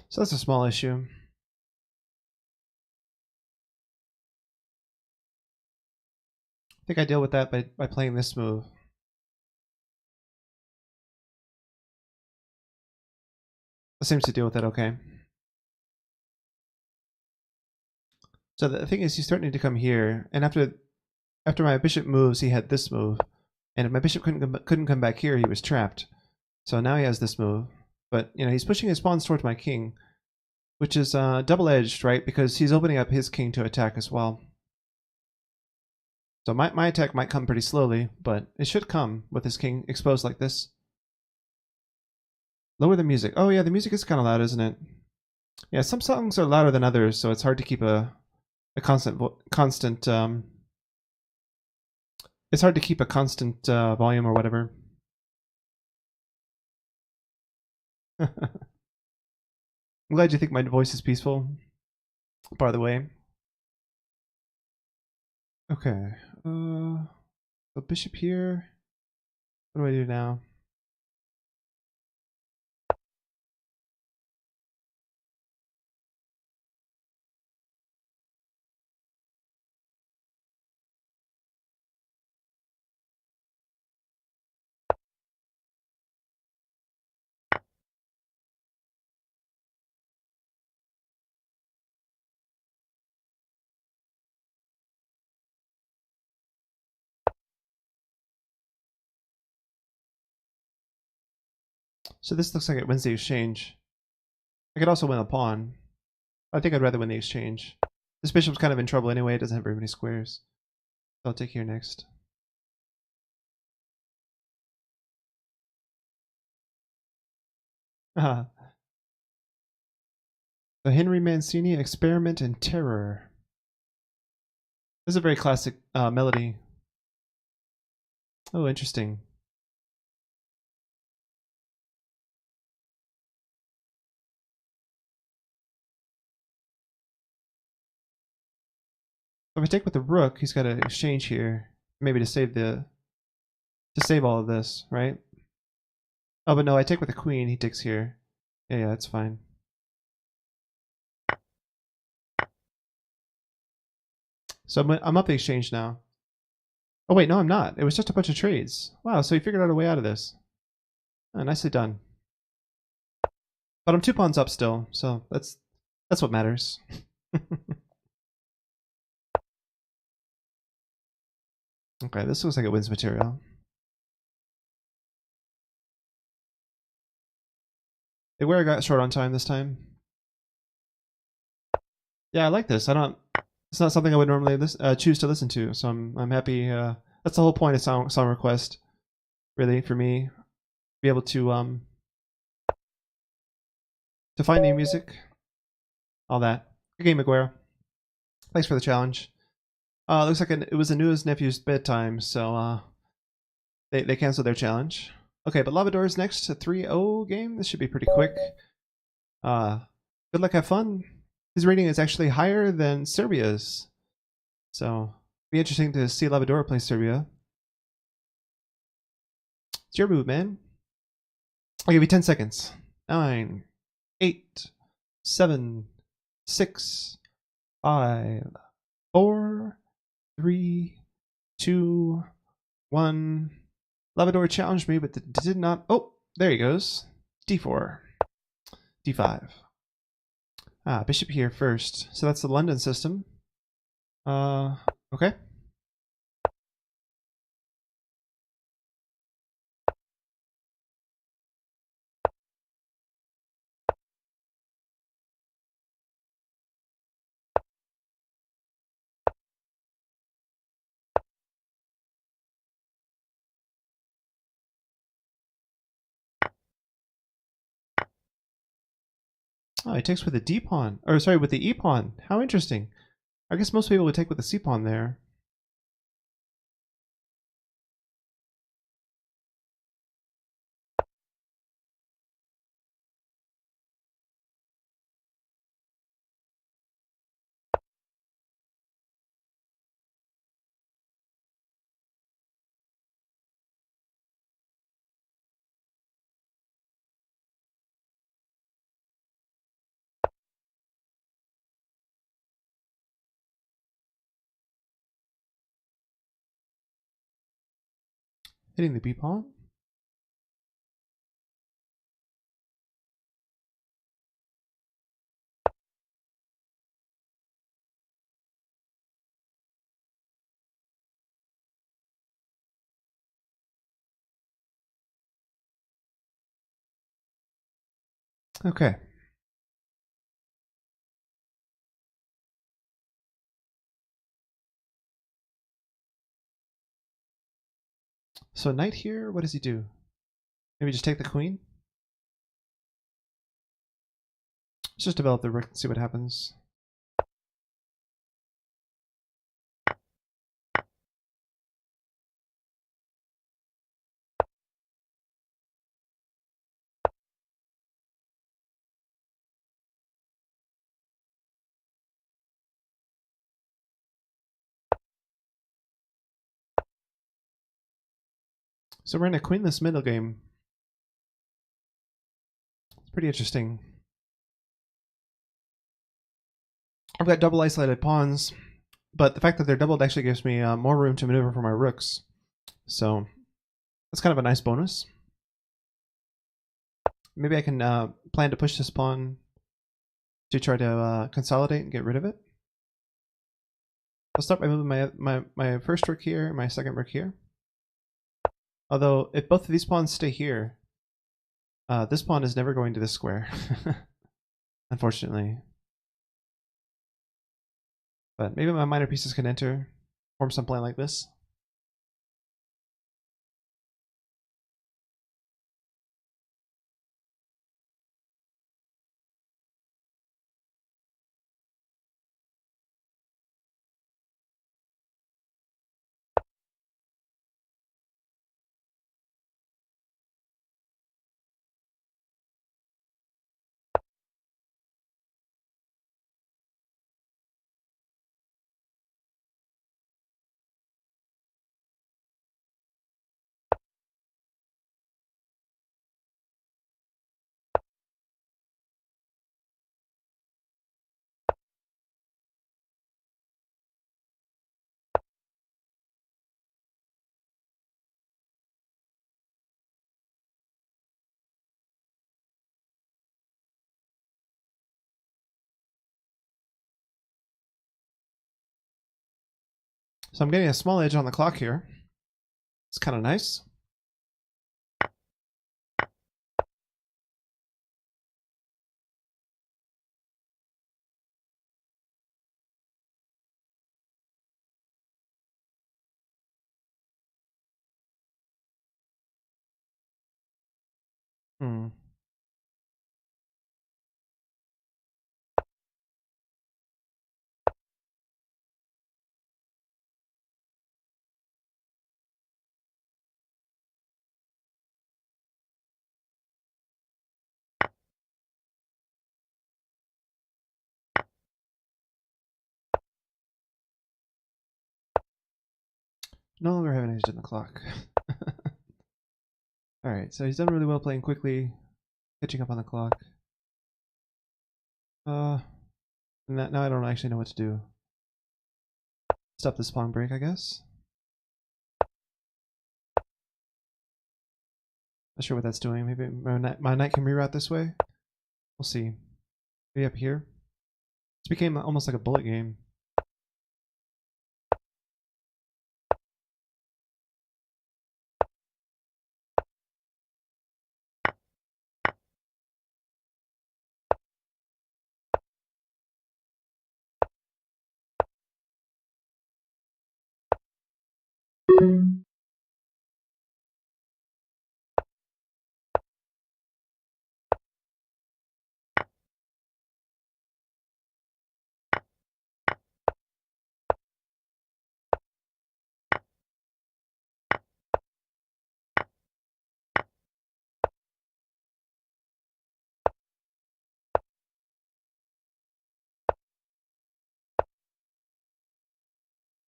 So that's a small issue. I think I deal with that by playing this move. That seems to deal with it okay. So the thing is, he's starting to come here, and after my bishop moves, he had this move, and if my bishop couldn't come back here, he was trapped. So now he has this move, but you know he's pushing his pawns towards my king, which is double-edged, right? Because he's opening up his king to attack as well. So my attack might come pretty slowly, but it should come with his king exposed like this. Lower the music. Oh yeah, the music is kind of loud, isn't it? Yeah, some songs are louder than others, so it's hard to keep a constant it's hard to keep a constant volume or whatever. I'm glad you think my voice is peaceful, by the way. Okay. The bishop here. What do I do now? So this looks like it wins the exchange. I could also win a pawn. I think I'd rather win the exchange. This bishop's kind of in trouble anyway. It doesn't have very many squares. So I'll take here next. Ah. The Henry Mancini Experiment in Terror. This is a very classic melody. Oh, interesting. If I take with the rook, he's got to exchange here, maybe to save all of this, right? Oh, but no, I take with the queen. He takes here. Yeah, that's fine. So I'm up the exchange now. Oh wait, no, I'm not. It was just a bunch of trades. Wow, so he figured out a way out of this. Oh, nicely done. But I'm 2 pawns up still, so that's what matters. Okay, this looks like it wins material. Where I got short on time this time. Yeah, I like this. It's not something I would normally choose to listen to, so I'm happy. That's the whole point of song request, really, for me. Be able to find new music, all that. Good game, Aguero. Thanks for the challenge. Looks like it was Anua's nephew's bedtime, so they canceled their challenge. Okay, but Lavador's next, a 3-0 game. This should be pretty quick. Good luck, have fun. His rating is actually higher than Serbia's, so be interesting to see Lavador play Serbia. It's your move, man. I'll give you 10 seconds. 9, 8, 7, 6, 5, 4, 3, 2, 1. Lavador challenged me, but did not. Oh, there he goes. D4, D5. Bishop here first. So that's the London system. Okay. Oh, he takes with the D pawn. Or sorry, with the E pawn. How interesting. I guess most people would take with the C pawn there. Hitting the B pawn. Okay. So knight here, what does he do? Maybe just take the queen? Let's just develop the rook and see what happens. So we're in a queenless middle game. It's pretty interesting. I've got double isolated pawns, but the fact that they're doubled actually gives me more room to maneuver for my rooks. So that's kind of a nice bonus. Maybe I can plan to push this pawn to try to consolidate and get rid of it. I'll start by moving my first rook here, my second rook here. Although, if both of these pawns stay here, this pawn is never going to this square. Unfortunately. But maybe my minor pieces can enter, form some plan like this. So I'm getting a small edge on the clock here. It's kind of nice. Hmm. No longer have an edge on the clock. Alright, so he's done really well playing quickly, catching up on the clock. Now I don't actually know what to do. Stop this pawn break, I guess. Not sure what that's doing. Maybe my knight can reroute this way. We'll see. Maybe up here. This became almost like a bullet game.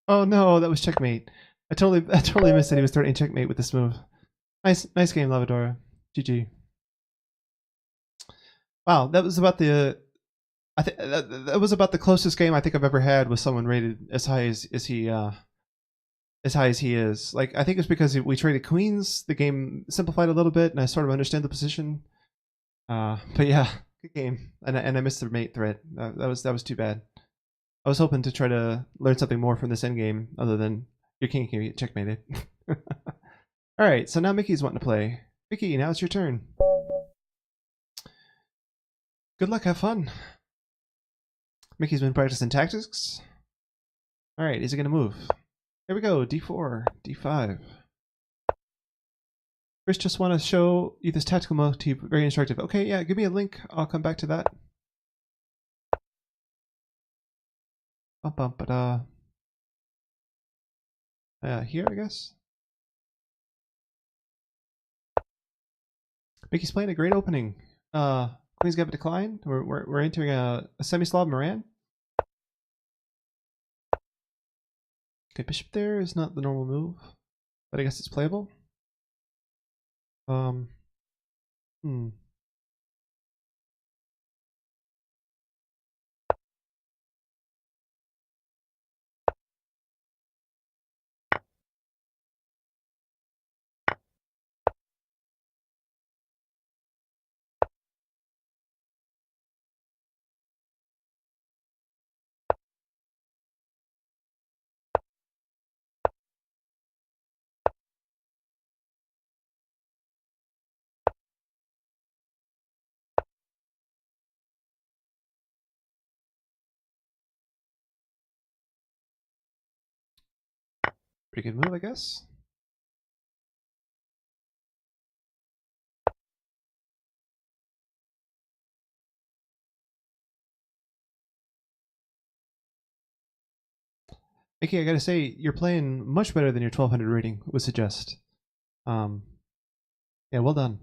Oh no, that was checkmate. I totally missed that he was threatening checkmate with this move. Nice game, Lavadora. GG. Wow, that was about the that was about the closest game I think I've ever had with someone rated as high as he as high as he is. Like I think it's because we traded queens. The game simplified a little bit, and I sort of understand the position. But yeah, good game. And I missed the mate threat. That was too bad. I was hoping to try to learn something more from this endgame other than your king can get checkmated. All right, so now Mickey's wanting to play. Mickey, now it's your turn. Good luck, have fun. Mickey's been practicing tactics. All right, is he gonna move? Here we go, d4, d5. Chris just want to show you this tactical motif, very instructive. Okay, yeah, give me a link. I'll come back to that. Bum bum ba here, I guess. Mickey's playing a great opening. Queen's got a decline. We're entering a semi-Slav Moran. Okay, bishop there is not the normal move, but I guess it's playable. Hmm. Pretty good move, I guess. Mickey, I gotta say, you're playing much better than your 1200 rating would suggest. Yeah, well done.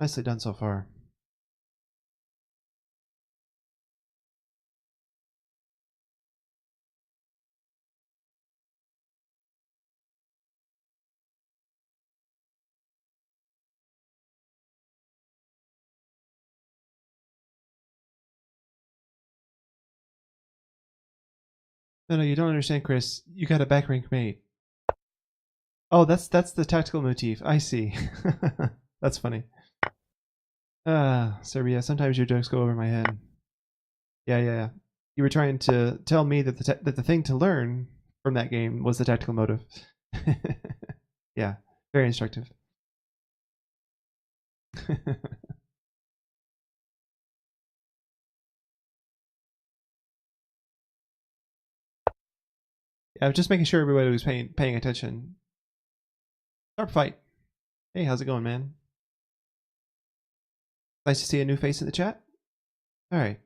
Nicely done so far. No, you don't understand, Chris. You got a back rank mate. Oh, that's the tactical motif. I see. That's funny. Serbia, sometimes your jokes go over my head. Yeah. You were trying to tell me that the thing to learn from that game was the tactical motive. Yeah, very instructive. Yeah, I was just making sure everybody was paying attention. Sharp fight. Hey, how's it going, man? Nice to see a new face in the chat. All right.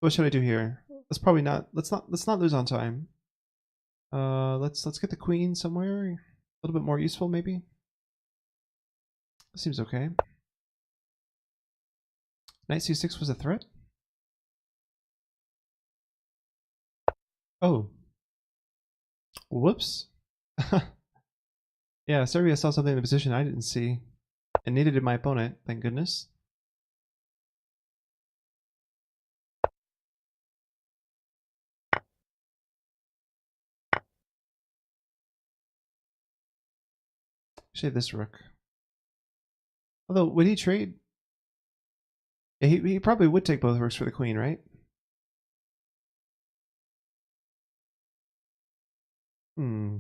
What should I do here? Let's probably not. Let's not lose on time. Let's get the queen somewhere. A little bit more useful, maybe. Seems okay. Knight c6 was a threat. Oh. Whoops. Yeah, Serbia saw something in the position I didn't see, and neither did my opponent. Thank goodness. Shave this rook. Although, would he trade? Yeah, he probably would take both rooks for the queen, right? Hmm.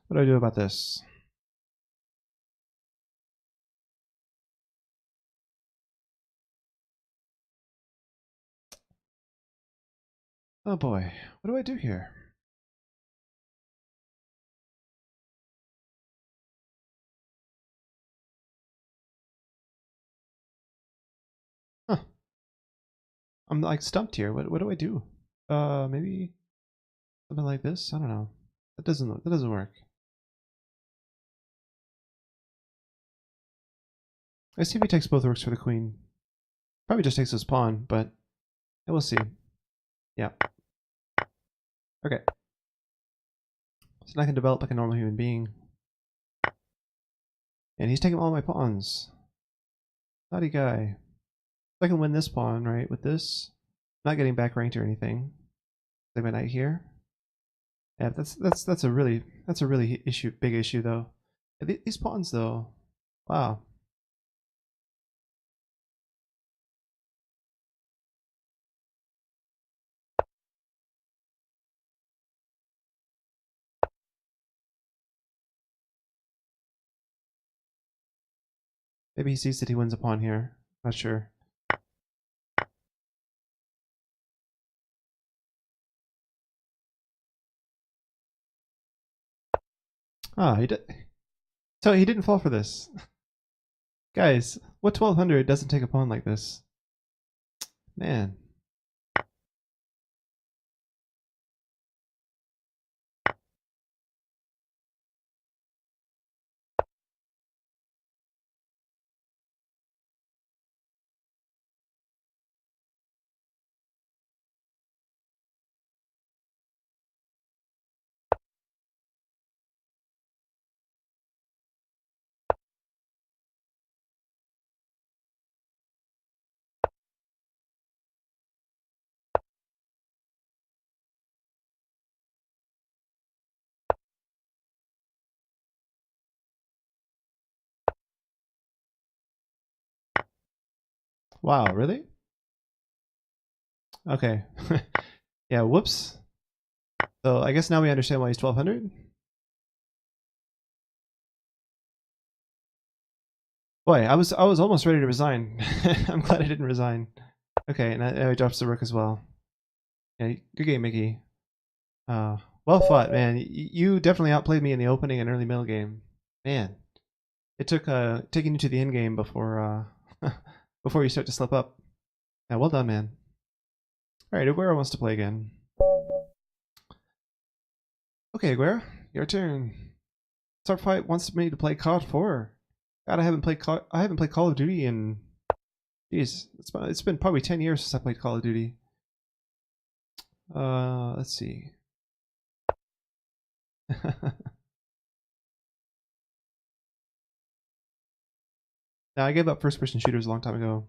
What do I do about this? Oh boy, what do I do here? Huh. I'm like stumped here. What do I do? Maybe something like this. I don't know. That doesn't work. I see if he takes both rooks for the queen. Probably just takes his pawn, but we'll see. Yeah. Okay. So now I can develop like a normal human being. And he's taking all my pawns. Naughty guy. So I can win this pawn, right, with this. Not getting back ranked or anything. Like my knight here. Yeah, that's a really big issue though. These pawns though. Wow. Maybe he sees that he wins a pawn here. Not sure. Ah, he did. So he didn't fall for this. Guys, what 1200 doesn't take a pawn like this? Man. Wow, really? Okay. Yeah, whoops. So I guess now we understand why he's 1200. Boy, I was almost ready to resign. I'm glad I didn't resign. Okay, and I drops the rook as well. Yeah, good game, Mickey. Well fought, man. You definitely outplayed me in the opening and early middle game. Man, it took taking you to the end game before before you start to slip up. Yeah, well done, man. All right, Aguero wants to play again. Okay, Aguero, your turn. Starfight wants me to play COD 4. God, I haven't played Call of Duty in, jeez, it's been probably 10 years since I played Call of Duty. Let's see. Now, I gave up first-person shooters a long time ago.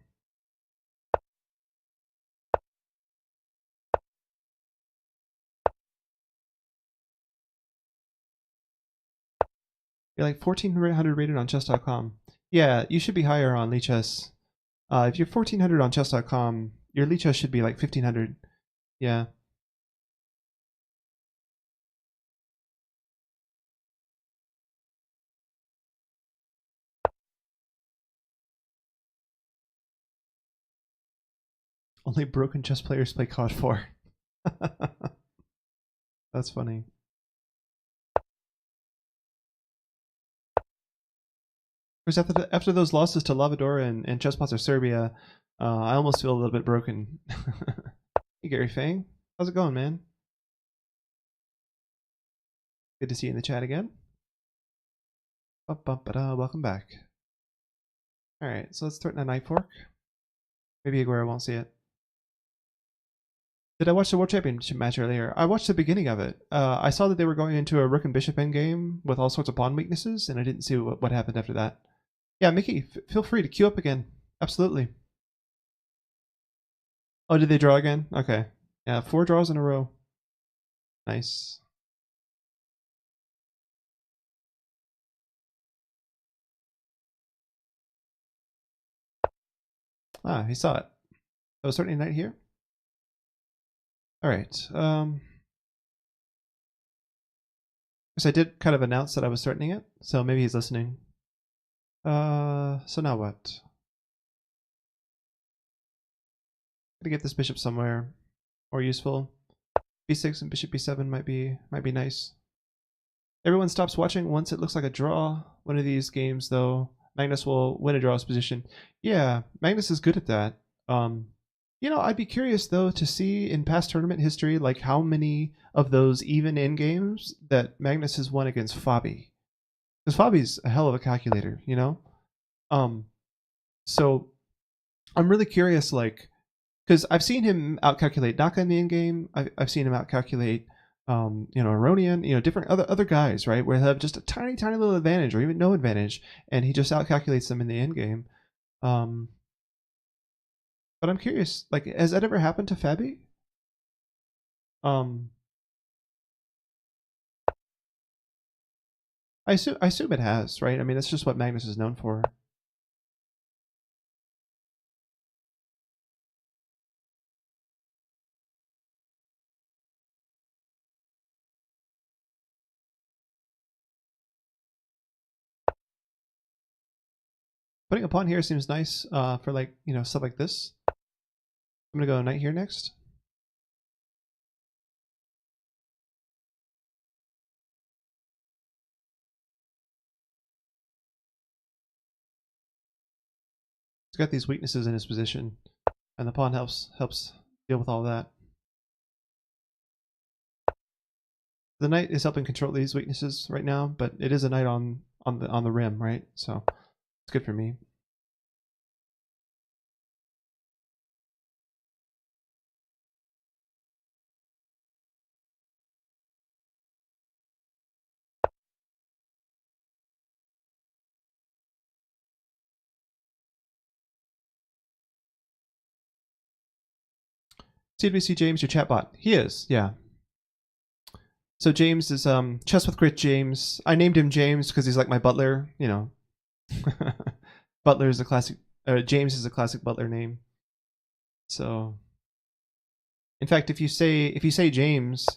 You're like 1400 rated on chess.com. Yeah, you should be higher on Lichess. If you're 1400 on chess.com, your Lichess should be like 1500. Yeah. Only broken chess players play COD 4. That's funny. Because after those losses to Lavadora and Chessmaster Serbia, I almost feel a little bit broken. Hey, Gary Fang. How's it going, man? Good to see you in the chat again. Welcome back. Alright, so let's threaten a Knight Fork. Maybe Aguero won't see it. Did I watch the World Championship match earlier? I watched the beginning of it. I saw that they were going into a Rook and Bishop endgame with all sorts of pawn weaknesses, and I didn't see what happened after that. Yeah, Mickey, feel free to queue up again. Absolutely. Oh, did they draw again? Okay. Yeah, 4 draws in a row. Nice. Ah, he saw it. So starting Knight here. All right. Because I did kind of announce that I was threatening it, so maybe he's listening. So now what? Gotta get this bishop somewhere more useful. B6 and bishop B7 might be nice. Everyone stops watching once it looks like a draw. One of these games, though, Magnus will win a draws position. Yeah, Magnus is good at that. You know, I'd be curious though to see in past tournament history, like how many of those even in games that Magnus has won against Fabi. Because Fabi's a hell of a calculator, you know. So I'm really curious, like, because I've seen him outcalculate Naka in the end game. I've seen him outcalculate, you know, Aronian, you know, different other guys, right, where they have just a tiny little advantage or even no advantage, and he just outcalculates them in the end game. But I'm curious, like, has that ever happened to Fabi? I assume it has, right? I mean, that's just what Magnus is known for. Putting a pawn here seems nice for, like, you know, stuff like this. I'm gonna go knight here next. He's got these weaknesses in his position, and the pawn helps deal with all that. The knight is helping control these weaknesses right now, but it is a knight on the rim, right? So it's good for me. CWC James, your chatbot. He is, yeah. So James is Chess with Crit James. I named him James because he's like my butler, you know. Butler is a classic. James is a classic butler name. So, in fact, if you say James,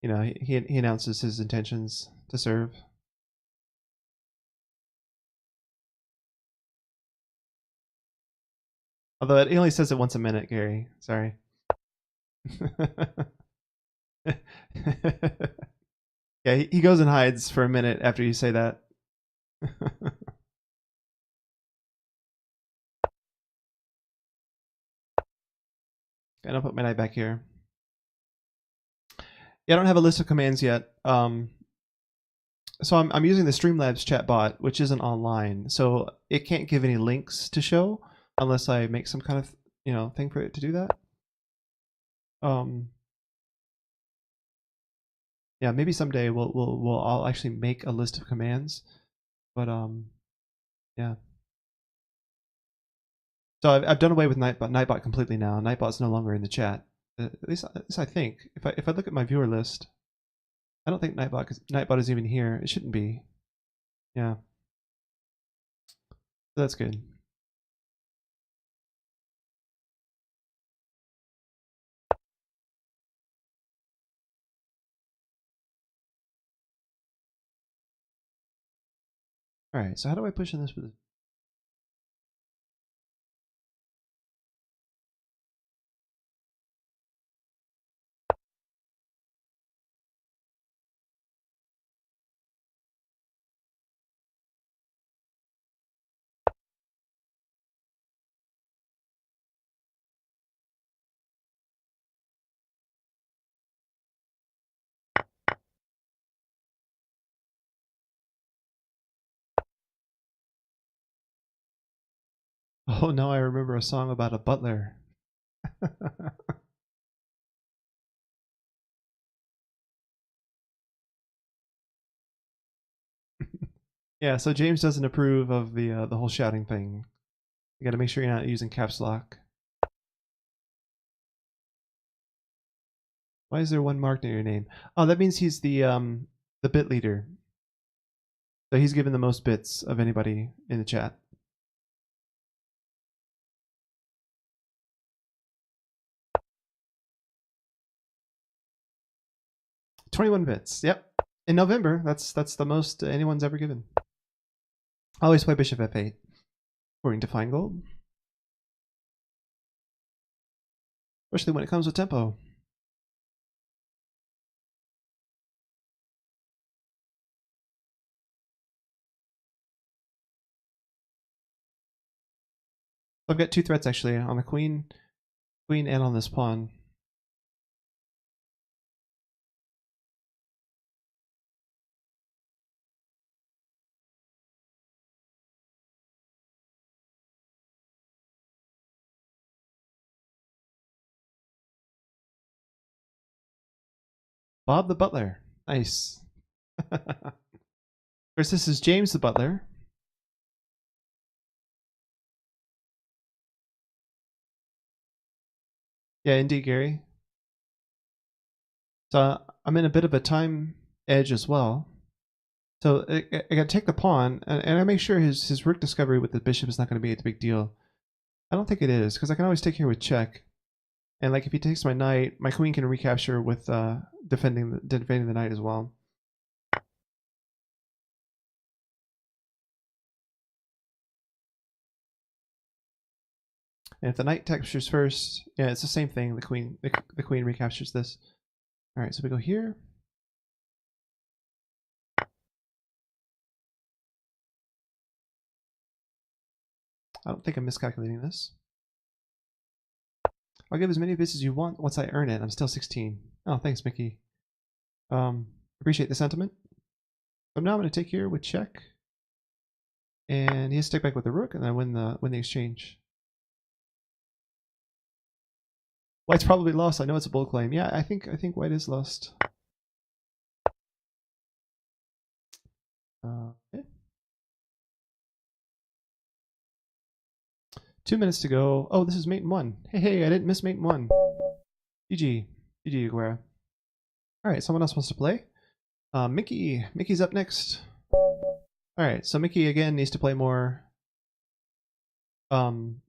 you know, he announces his intentions to serve. Although it only says it once a minute, Gary. Sorry. Yeah, he goes and hides for a minute after you say that. And I'll put my knight back here. Yeah, I don't have a list of commands yet. So I'm using the Streamlabs chat bot, which isn't online, so it can't give any links to show unless I make some kind of thing for it to do that. Yeah, maybe someday I'll actually make a list of commands, but yeah. So I've done away with Nightbot completely now. Nightbot's no longer in the chat. At least I think. If I look at my viewer list, I don't think Nightbot is even here. It shouldn't be. Yeah. So that's good. All right. So how do I push in this with? Oh, now I remember a song about a butler. Yeah, so James doesn't approve of the whole shouting thing. You got to make sure you're not using caps lock. Why is there one mark near your name? Oh, that means he's the bit leader. So he's given the most bits of anybody in the chat. 21 bits. Yep. In November, that's the most anyone's ever given. I always play bishop f8, according to Feingold. Especially when it comes with tempo. I've got two threats actually on the queen and on this pawn. Bob the Butler. Nice. Of course, this is James the Butler. Yeah, indeed, Gary. So I'm in a bit of a time edge as well. So I got to take the pawn, and I make sure his rook discovery with the bishop is not going to be a big deal. I don't think it is, because I can always take here with check. And like if he takes my knight, my queen can recapture with defending the knight as well. And if the knight captures first, yeah, it's the same thing. The queen recaptures this. All right, so we go here. I don't think I'm miscalculating this. I'll give as many bits as you want once I earn it. I'm still 16. Oh, thanks, Mickey. Appreciate the sentiment. So now I'm going to take here with check, and he has to take back with the rook, and then win the exchange. White's probably lost. I know it's a bold claim. Yeah, I think White is lost. Okay. 2 minutes to go. Oh, this is mate 1. Hey, I didn't miss mate 1. GG, Aguera. All right, someone else wants to play. Mickey's up next. All right, so Mickey again needs to play more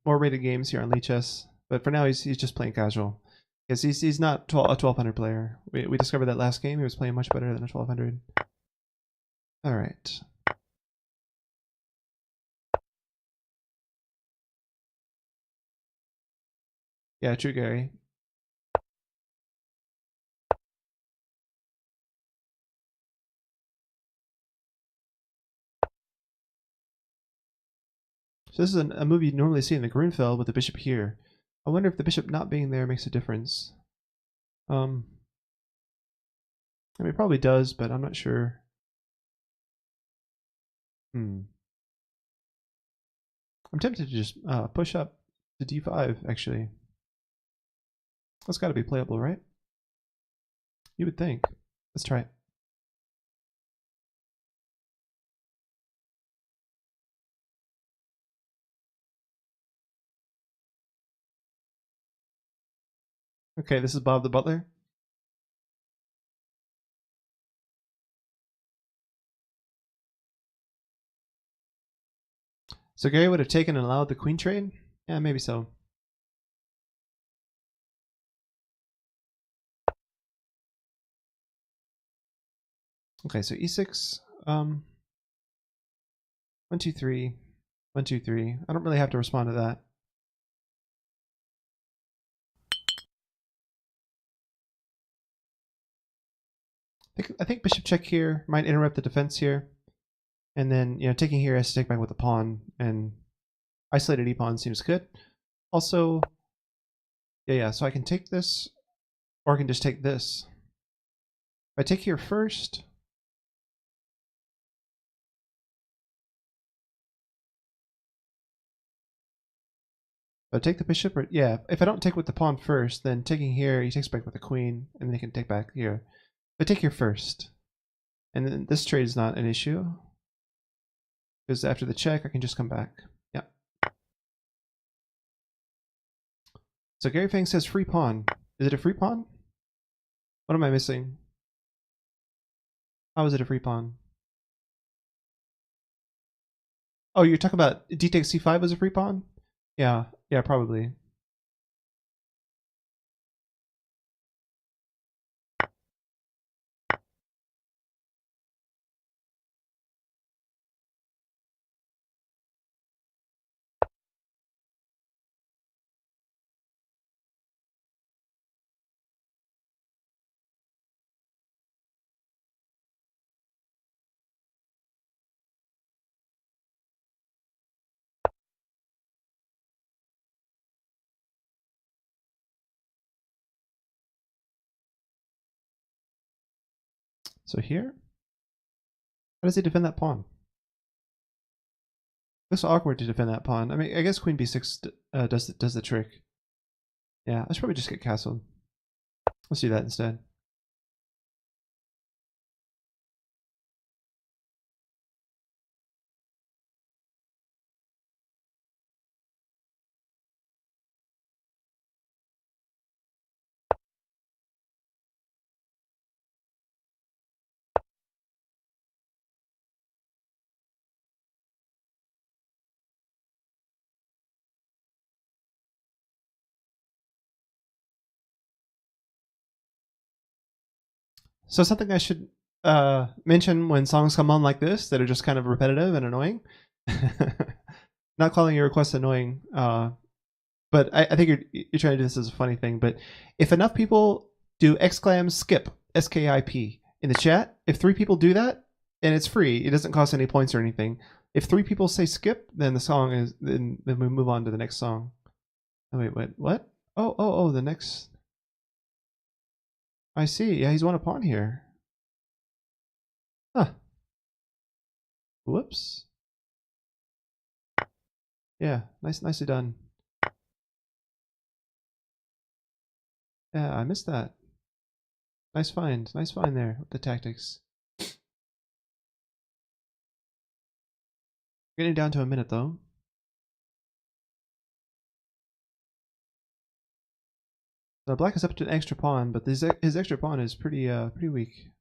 rated games here on Lichess, but for now he's just playing casual because he's not a 1200 player. We discovered that last game he was playing much better than a 1200. All right. Yeah, true, Gary. So this is a move you'd normally see in the Grunfeld with the bishop here. I wonder if the bishop not being there makes a difference. I mean, it probably does, but I'm not sure. I'm tempted to just push up to d5, actually. That's got to be playable, right? You would think. Let's try it. Okay, this is Bob the Butler. So Gary would have taken and allowed the queen trade? Yeah, maybe so. Okay, so e6. 1, 2, 3. 1, 2, 3. I don't really have to respond to that. I think bishop check here might interrupt the defense here. And then, taking here has to take back with a pawn, and isolated e-pawn seems good. Also, yeah, so I can take this, or I can just take this. If I take here first, if I take the bishop, or yeah, if I don't take with the pawn first, then taking here, he takes back with the queen, and then he can take back here. If I take here first, and then this trade is not an issue, because after the check, I can just come back. Yeah. So Gary Fang says free pawn. Is it a free pawn? What am I missing? How is it a free pawn? Oh, you're talking about d takes c5 as a free pawn? Yeah, probably. So here, how does he defend that pawn? Looks awkward to defend that pawn. I mean, I guess queen b6 does the trick. Yeah, I should probably just get castled. Let's do that instead. So something I should mention when songs come on like this that are just kind of repetitive and annoying. Not calling your request annoying, but I think you're trying to do this as a funny thing. But if enough people do exclam skip skip in the chat, if 3 people do that, and it's free, it doesn't cost any points or anything. If 3 people say skip, then the song is then we move on to the next song. Oh, wait, what? Oh, the next. I see. Yeah, he's won a pawn here. Huh. Whoops. Yeah, nicely done. Yeah, I missed that. Nice find there with the tactics. Getting down to a minute though. So black is up to an extra pawn, but his extra pawn is pretty weak.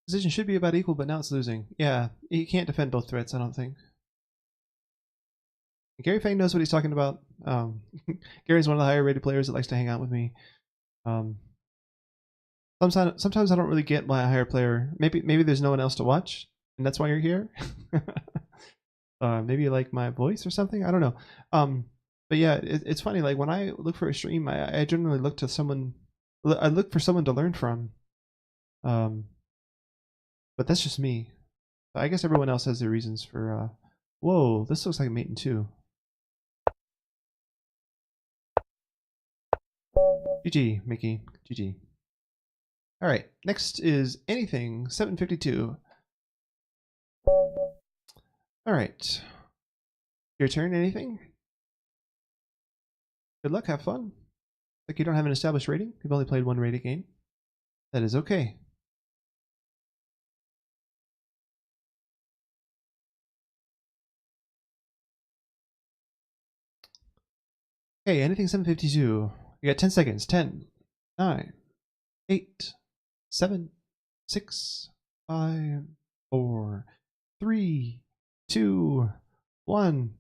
Position should be about equal, but now it's losing. Yeah, he can't defend both threats, I don't think. Gary Fang knows what he's talking about. Gary's one of the higher rated players that likes to hang out with me. Sometimes I don't really get why a higher player. Maybe there's no one else to watch, and that's why you're here. Maybe you like my voice or something. I don't know. But yeah, it's funny. Like when I look for a stream, I generally look to someone. I look for someone to learn from. But that's just me. I guess everyone else has their reasons for. Whoa, this looks like mate in 2. GG, Mickey. GG. All right, next is anything 752. All right, your turn. Anything? Good luck. Have fun. Like you don't have an established rating. You've only played one rated game. That is okay. Okay, anything 752. You got 10 seconds. 10, 9, 8, 7, 6, 5, 4, 3, 2, 1.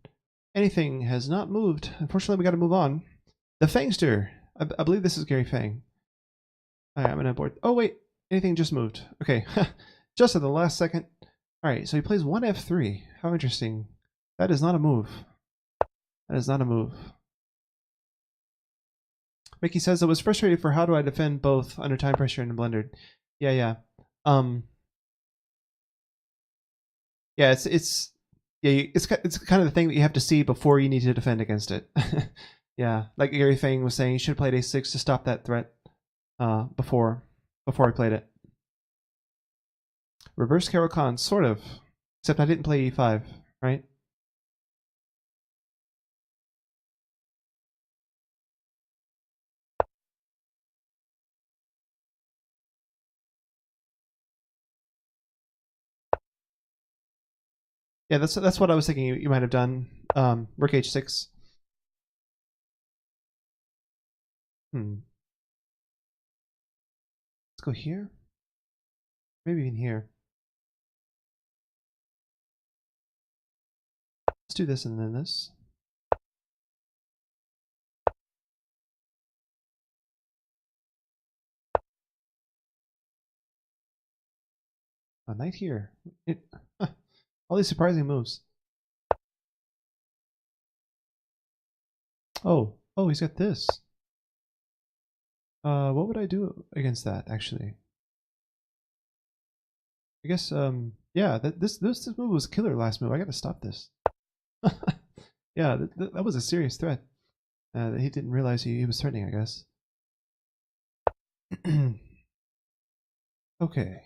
Anything has not moved. Unfortunately, we got to move on. The Fangster. I believe this is Gary Fang. All right, I'm gonna board. Oh wait, anything just moved. Okay, just at the last second. All right, so he plays 1 F3. How interesting. That is not a move. That is not a move. Mickey says I was frustrated for how do I defend both under time pressure and blundered. Yeah. Yeah, it's kind of the thing that you have to see before you need to defend against it. Yeah, like Gary Fang was saying, you should have played A6 to stop that threat before I played it. Reverse Caro-Kann, sort of, except I didn't play E5, right? Yeah, that's what I was thinking you might have done. Rook H6. Let's go here. Maybe even here. Let's do this and then this. A knight here. All these surprising moves. Oh, he's got this. What would I do against that actually? I guess yeah, this move was killer last move. I gotta stop this. Yeah, that was a serious threat. That he didn't realize he was threatening, I guess. Okay.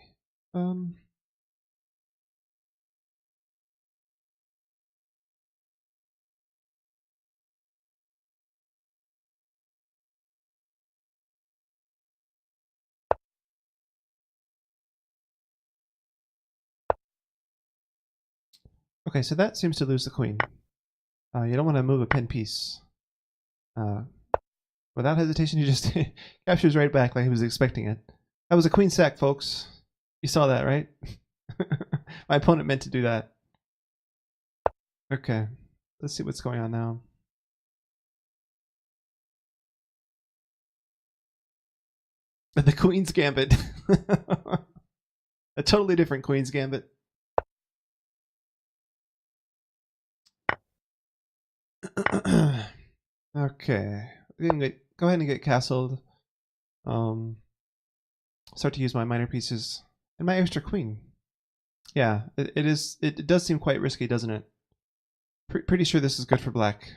Okay, so that seems to lose the queen. You don't want to move a pen piece. Without hesitation, he just captures right back like he was expecting it. That was a queen sack, folks. You saw that, right? My opponent meant to do that. Okay, let's see what's going on now. The Queen's Gambit. A totally different Queen's Gambit. Okay, go ahead and get castled. Start to use my minor pieces and my extra queen. Yeah, it does seem quite risky, doesn't it? Pretty sure this is good for black.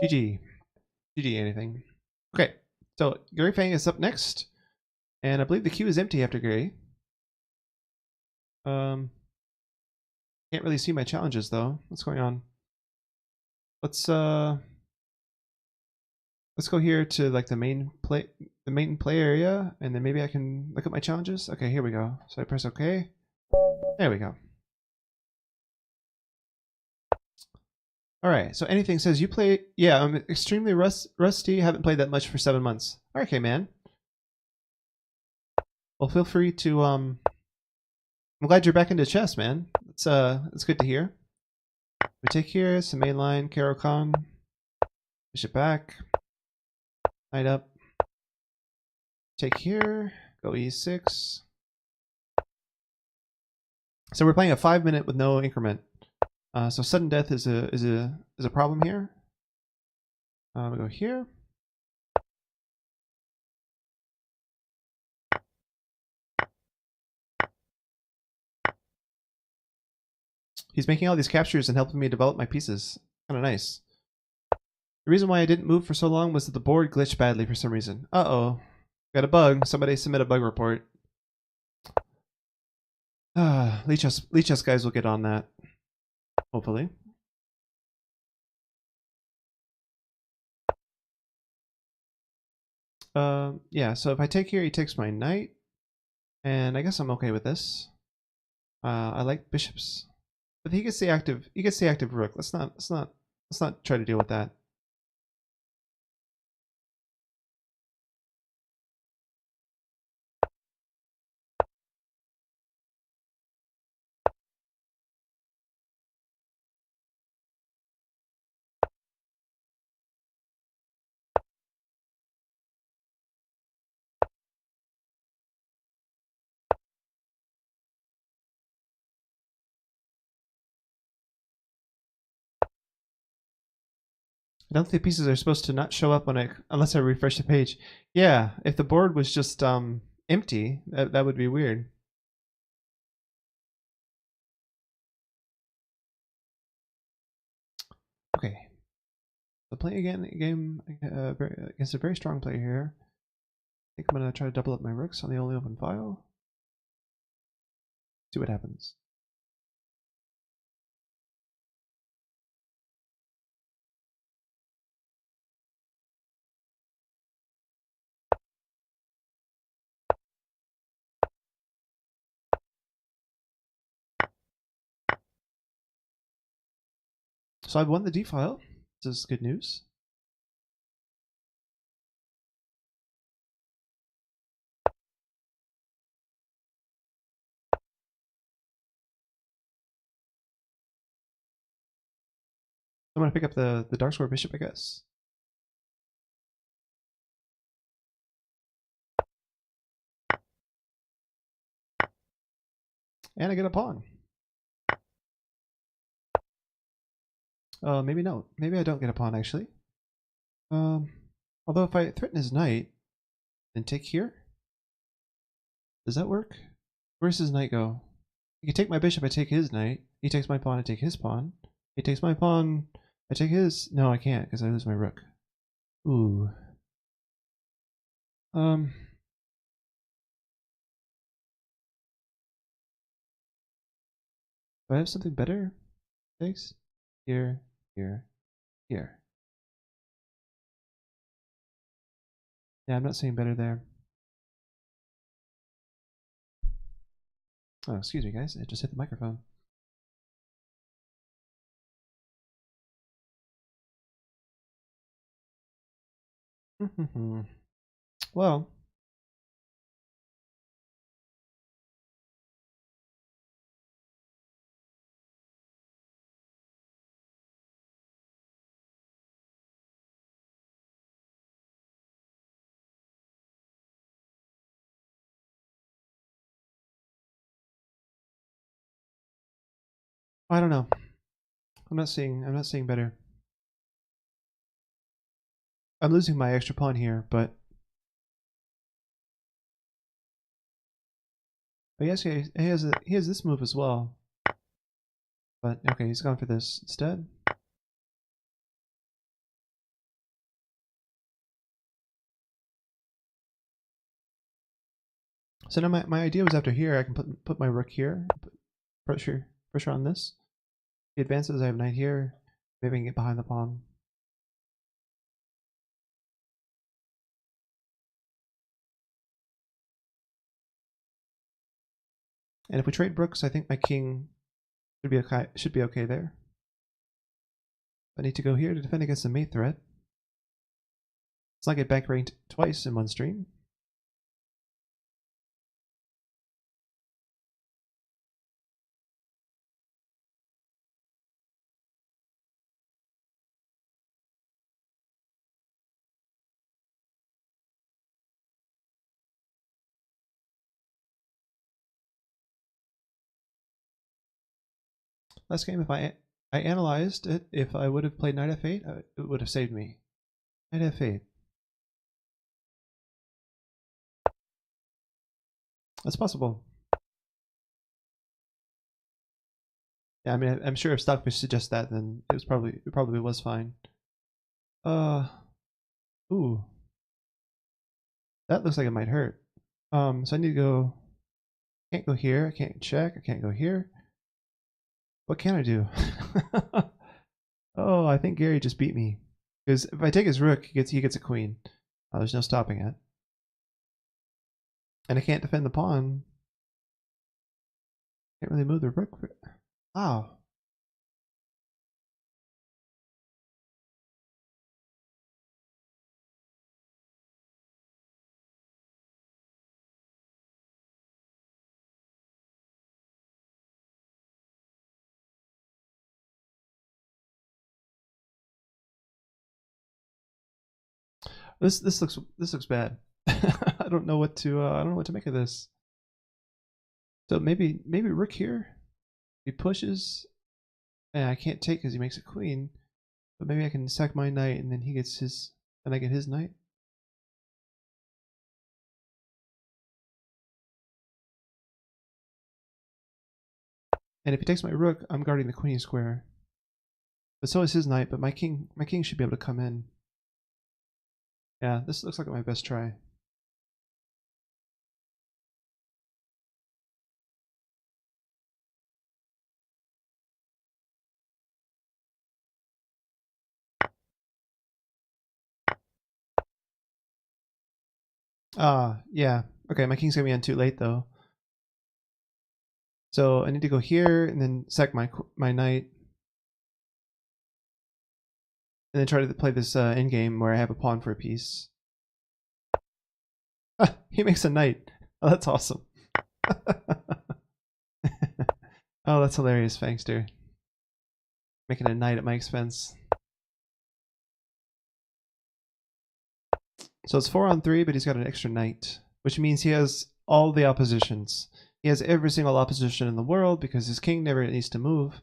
GG. GG anything. Okay, so Gary Fang is up next. And I believe the queue is empty after Gary. Can't really see my challenges though. What's going on? Let's let's go here to like the main play area, and then maybe I can look at my challenges. Okay, here we go. So I press OK. There we go. All right. So anything says you play. Yeah, I'm extremely rusty. Haven't played that much for 7 months. Okay, man. Well, feel free to. I'm glad you're back into chess, man. It's good to hear. We take here some main line, Caro-Kann. Bishop back. Knight up. Take here. Go e6. So we're playing a 5-minute with no increment. So sudden death is a problem here. We go here. He's making all these captures and helping me develop my pieces. Kind of nice. The reason why I didn't move for so long was that the board glitched badly for some reason. Uh-oh. Got a bug. Somebody submit a bug report. Lichess guys will get on that. Hopefully. Yeah, so if I take here, he takes my knight. And I guess I'm okay with this. I like bishops. But he gets the active rook. Let's not try to deal with that. I don't think pieces are supposed to not show up unless I refresh the page. Yeah, if the board was just empty, that would be weird. Okay, so playing again a game against a very strong player here. I think I'm gonna try to double up my rooks on the only open file. See what happens. So I've won the D file. This is good news. I'm gonna pick up the dark square bishop, I guess. And I get a pawn. Maybe no. Maybe I don't get a pawn actually. Although if I threaten his knight and take here, does that work? Where's his knight go? He can take my bishop, I take his knight. He takes my pawn, I take his pawn. He takes my pawn, I take his. No, I can't because I lose my rook. Ooh. Do I have something better? Thanks. Here, here, here. Yeah, I'm not saying better there. Oh, excuse me, guys. I just hit the microphone. Well, I don't know. I'm not seeing better. I'm losing my extra pawn here, but I guess he has this move as well. But okay, he's gone for this instead. So now my idea was after here I can put my rook here, put pressure on this. He advances, I have knight here. Maybe I can get behind the pawn. And if we trade rooks, I think my king should be okay there. I need to go here to defend against the mate threat. Let's not get back ranked twice in one stream. Last game, if I analyzed it, if I would have played knight f8, it would have saved me. Knight f8. That's possible. Yeah, I mean, I'm sure if Stockfish suggests that, then it probably was fine. Ooh, that looks like it might hurt. So I need to go. Can't go here. I can't check. I can't go here. What can I do? Oh, I think Gary just beat me. Because if I take his rook, he gets a queen. There's no stopping it. And I can't defend the pawn. Can't really move the rook. Wow. This looks bad. I don't know what to make of this. So maybe rook here. He pushes. And I can't take because he makes a queen. But maybe I can sack my knight and then he gets his. And I get his knight. And if he takes my rook, I'm guarding the queen square. But so is his knight. But my king should be able to come in. Yeah, this looks like my best try. Yeah. Okay, my king's gonna be on too late though. So I need to go here and then sack my knight. And then try to play this endgame where I have a pawn for a piece. He makes a knight. Oh, that's awesome. Oh, that's hilarious, Fangster. Making a knight at my expense. So it's 4-on-3, but he's got an extra knight, which means he has all the oppositions. He has every single opposition in the world because his king never needs to move.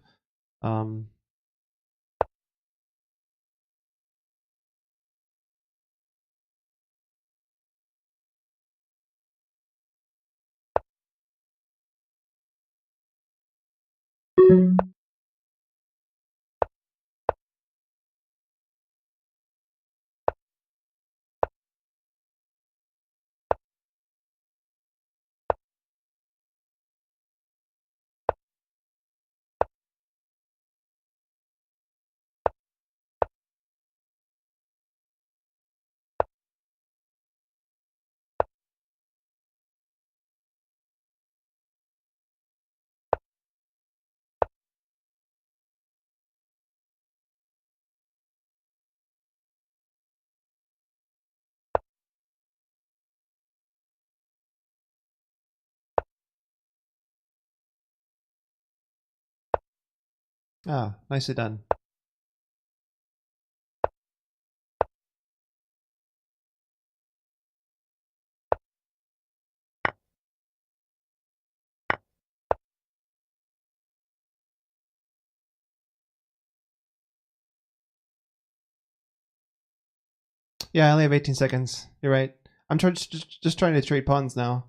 Nicely done. Yeah, I only have 18 seconds. You're right. I'm just trying to trade pawns now.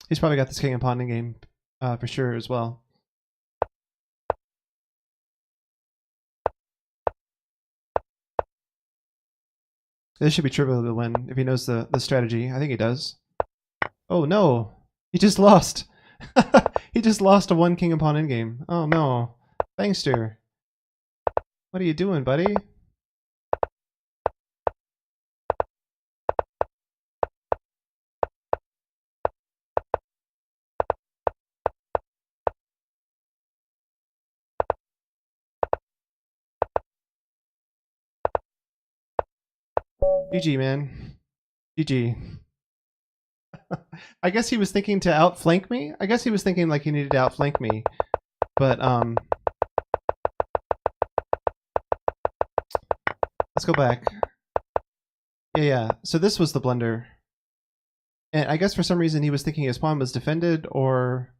He's probably got this king and pawn in game for sure as well. This should be trivial to win if he knows the strategy. I think he does. Oh no! He just lost! He just lost a 1 king and pawn in game. Oh no. Fangster, what are you doing, buddy? GG, man. GG. I guess he was thinking to outflank me. I guess he was thinking like he needed to outflank me. But let's go back. Yeah. So this was the blunder. And I guess for some reason he was thinking his pawn was defended, or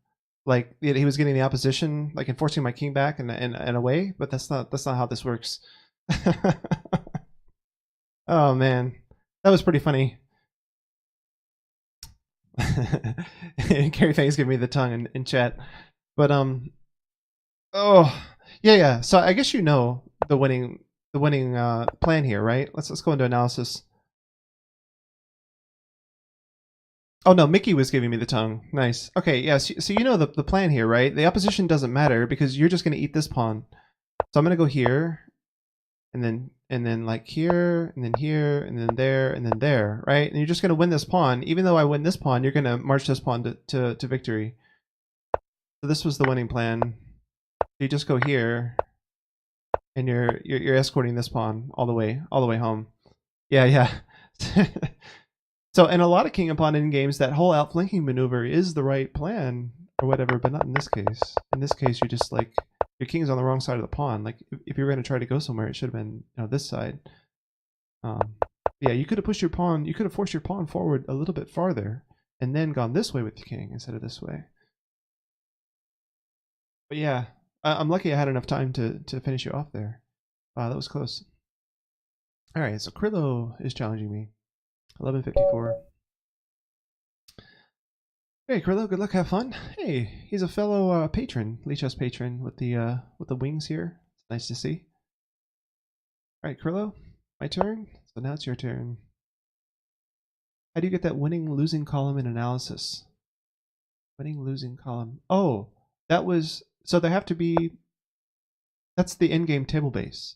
like he was getting the opposition, like enforcing my king back and away. But that's not how this works. Oh man, that was pretty funny. Carrie Fangs giving me the tongue in chat, but oh yeah. So I guess you know the winning plan here, right? Let's go into analysis. Oh no, Mickey was giving me the tongue. Nice. Okay, yeah. So you know the plan here, right? The opposition doesn't matter because you're just going to eat this pawn. So I'm going to go here, and then like here, and then here, and then there, right? And you're just going to win this pawn. Even though I win this pawn, you're going to march this pawn to victory. So this was the winning plan. You just go here, and you're escorting this pawn all the way home. Yeah. So in a lot of king and pawn endgames, that whole outflanking maneuver is the right plan or whatever, but not in this case. In this case, you just like your king's on the wrong side of the pawn. Like if you were going to try to go somewhere, it should have been this side. Yeah, you could have pushed your pawn. You could have forced your pawn forward a little bit farther, and then gone this way with the king instead of this way. But yeah, I'm lucky I had enough time to finish you off there. Wow, that was close. All right, so Krillo is challenging me. 1154. Hey, Krillo, good luck, have fun. Hey, he's a fellow patron, Lichess patron with the wings here. It's nice to see. All right, Krillo, my turn. So now it's your turn. How do you get that winning losing column in analysis? Winning losing column. Oh, that was so there have to be. That's the endgame table base.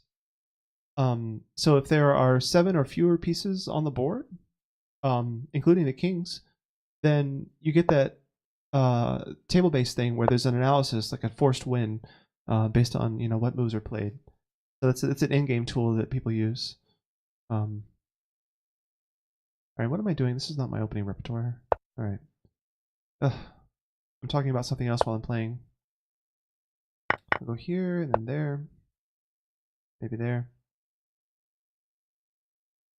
So if there are 7 or fewer pieces on the board, including the kings, then you get that table-based thing where there's an analysis, like a forced win, based on what moves are played. So it's an in-game tool that people use. All right, what am I doing? This is not my opening repertoire. All right, I'm talking about something else while I'm playing. I'll go here and then there, maybe there.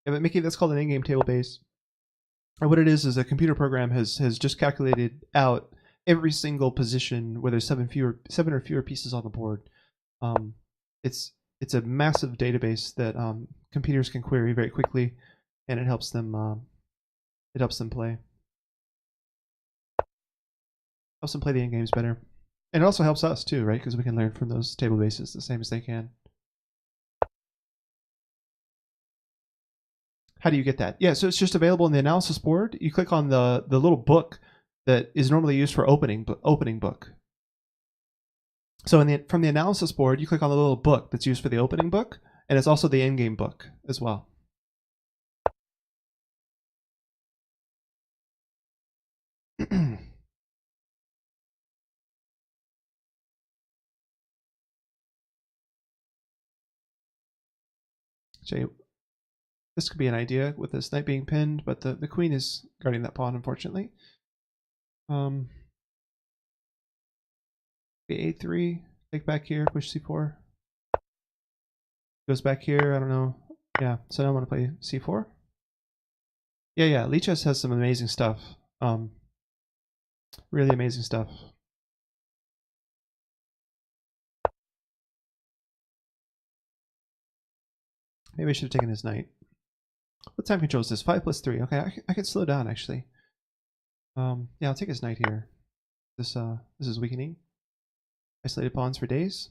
Yeah, but Mickey, that's called an in-game table base. And what it is a computer program has just calculated out every single position where there's 7 or fewer pieces on the board. It's a massive database that computers can query very quickly, and it helps them play. Helps them play the end games better, and it also helps us too, right? Because we can learn from those table bases the same as they can. How do you get that? Yeah, so it's just available in the analysis board. You click on the little book that is normally used for opening book. So from the analysis board, you click on the little book that's used for the opening book, and it's also the endgame book as well. So this could be an idea with this knight being pinned, but the queen is guarding that pawn, unfortunately. The a3, take back here, push c4. Goes back here, I don't know. Yeah, so now I want to play c4. Yeah, Lichess has some amazing stuff. Really amazing stuff. Maybe I should have taken his knight. What time control is this? 5 plus 3. Okay, I could slow down actually. Yeah, I'll take his knight here. This is weakening. Isolated pawns for days.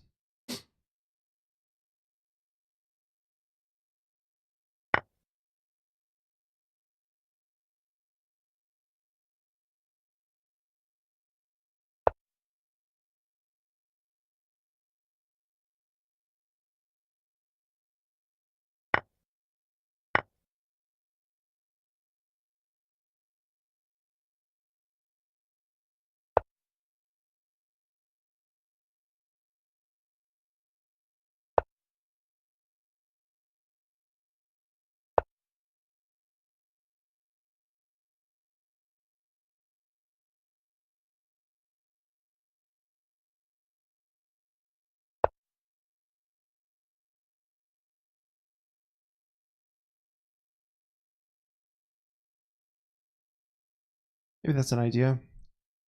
Maybe that's an idea.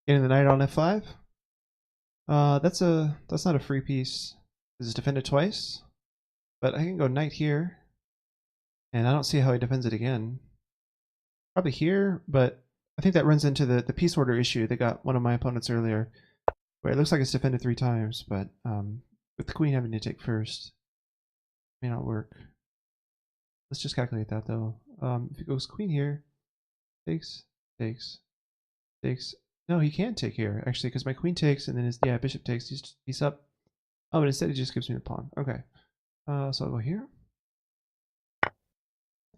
Getting the knight on f5. That's not a free piece. Does it defend it twice? But I can go knight here, and I don't see how he defends it again. Probably here, but I think that runs into the piece order issue that got one of my opponents earlier, where it looks like it's defended 3 times, but with the queen having to take first, may not work. Let's just calculate that though. If it goes queen here, takes, takes, takes. No, he can't take here actually, because my queen takes, and then his bishop takes. He's up. Oh, but instead he just gives me the pawn. Okay. So I'll go here,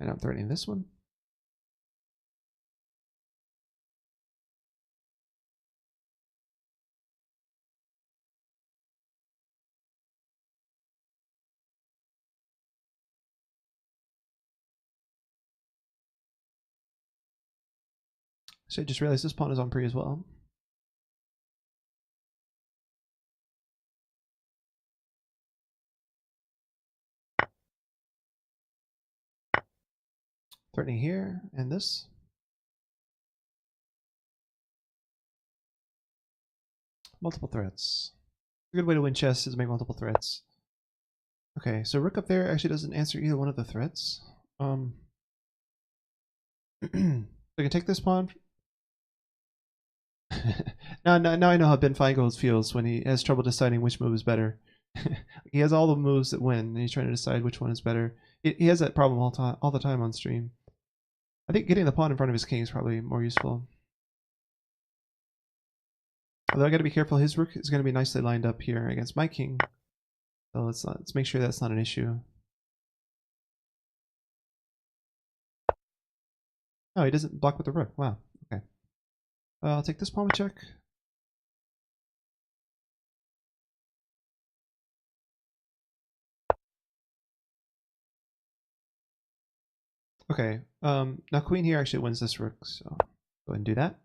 and I'm threatening this one. So I just realized this pawn is on pre as well. Threatening here and this. Multiple threats. A good way to win chess is make multiple threats. Okay, so rook up there actually doesn't answer either one of the threats. So I can take this pawn. now I know how Ben Feingold feels when he has trouble deciding which move is better. He has all the moves that win, and he's trying to decide which one is better. He has that problem all the time on stream. I think getting the pawn in front of his king is probably more useful. Although I got to be careful, his rook is going to be nicely lined up here against my king. So let's make sure that's not an issue. Oh, he doesn't block with the rook. Wow. Okay. I'll take this pawn with check. Okay. Now queen here actually wins this rook, so go ahead and do that.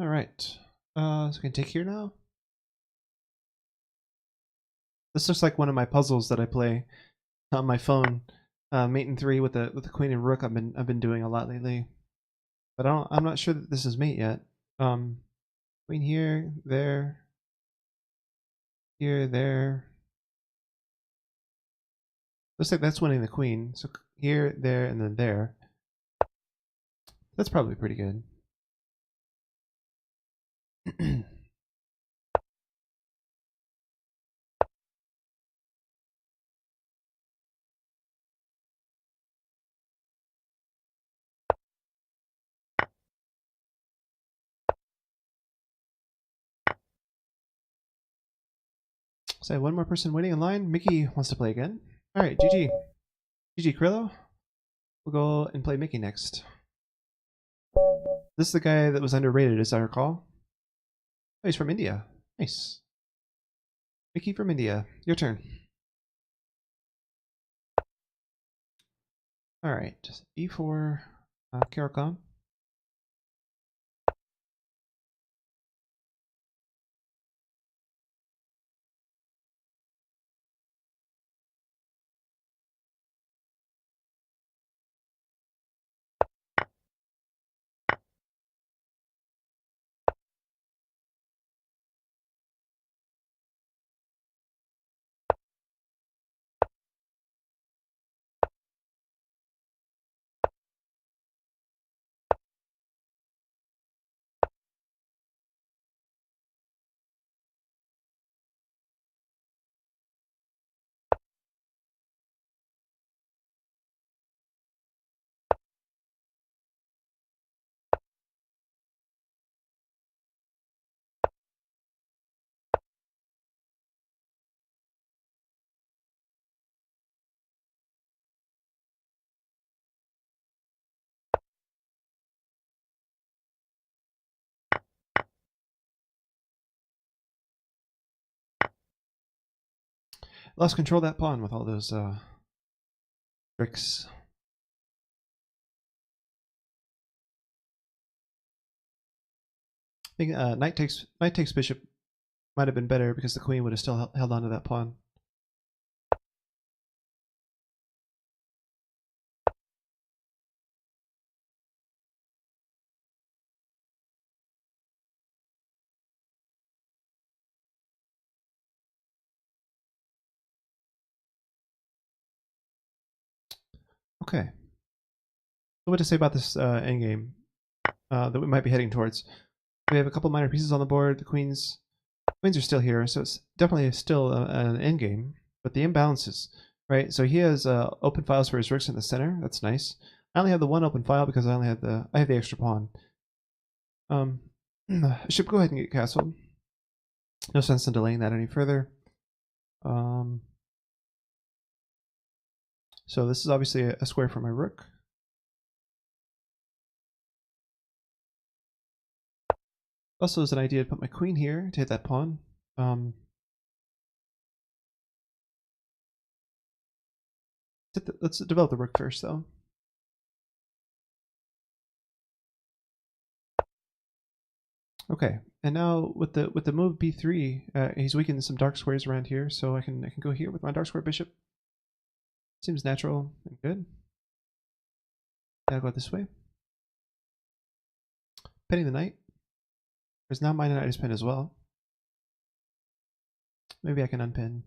All right. So I can take here now. This looks like one of my puzzles that I play on my phone. Mate in 3 with the queen and rook. I've been doing a lot lately, but I'm not sure that this is mate yet. Queen here, there, here, there. Looks like that's winning the queen. So here, there, and then there. That's probably pretty good. So I have one more person waiting in line. Mickey wants to play again. All right, GG. GG Krillo. We'll go and play Mickey next. This is the guy that was underrated, as I recall. Oh, he's from India. Nice. Mickey from India. Your turn. All right. E4. Caro-Kann. lost control of that pawn with all those tricks. I think knight takes bishop might have been better because the queen would have still held on to that pawn. Okay. So what to say about this endgame that we might be heading towards? We have a couple minor pieces on the board. The queens are still here, so it's definitely still an endgame. But the imbalances, right? So he has open files for his rooks in the center. That's nice. I only have the one open file because I have the extra pawn. I should go ahead and get castled. No sense in delaying that any further. So this is obviously a square for my rook. Also, is an idea to put my queen here to hit that pawn. Let's develop the rook first, though. Okay, and now with the move b3, he's weakened some dark squares around here, so I can go here with my dark square bishop. Seems natural and good. I'll go this way. Pinning the knight. There's now my knight is pinned as well. Maybe I can unpin.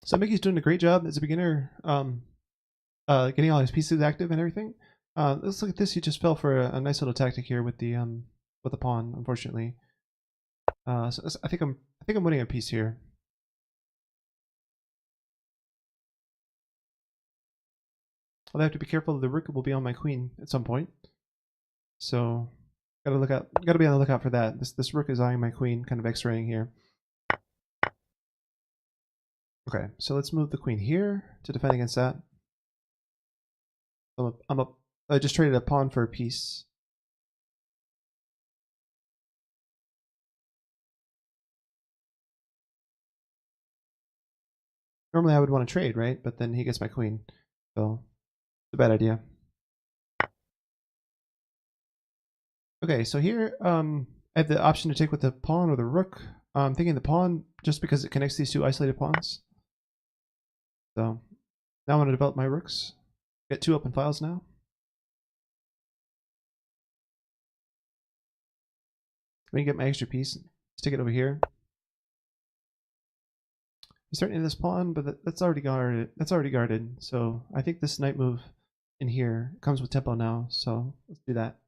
So Mickey's doing a great job as a beginner, getting all his pieces active and everything. Let's look at this. He just fell for a nice little tactic here with the pawn, unfortunately. So I think I'm winning a piece here. I'll have to be careful. The rook will be on my queen at some point, so gotta be on the lookout for that. This rook is eyeing my queen, kind of X-raying here. Okay, so let's move the queen here to defend against that. I just traded a pawn for a piece. Normally I would want to trade, right? But then he gets my queen, so it's a bad idea. Okay, so here I have the option to take with the pawn or the rook. I'm thinking the pawn just because it connects these two isolated pawns. So now I want to develop my rooks. Get two open files now. Let me get my extra piece. Stick it over here. He's starting this pawn, but that's already guarded. That's already guarded. So I think this knight move in here comes with tempo now. So let's do that.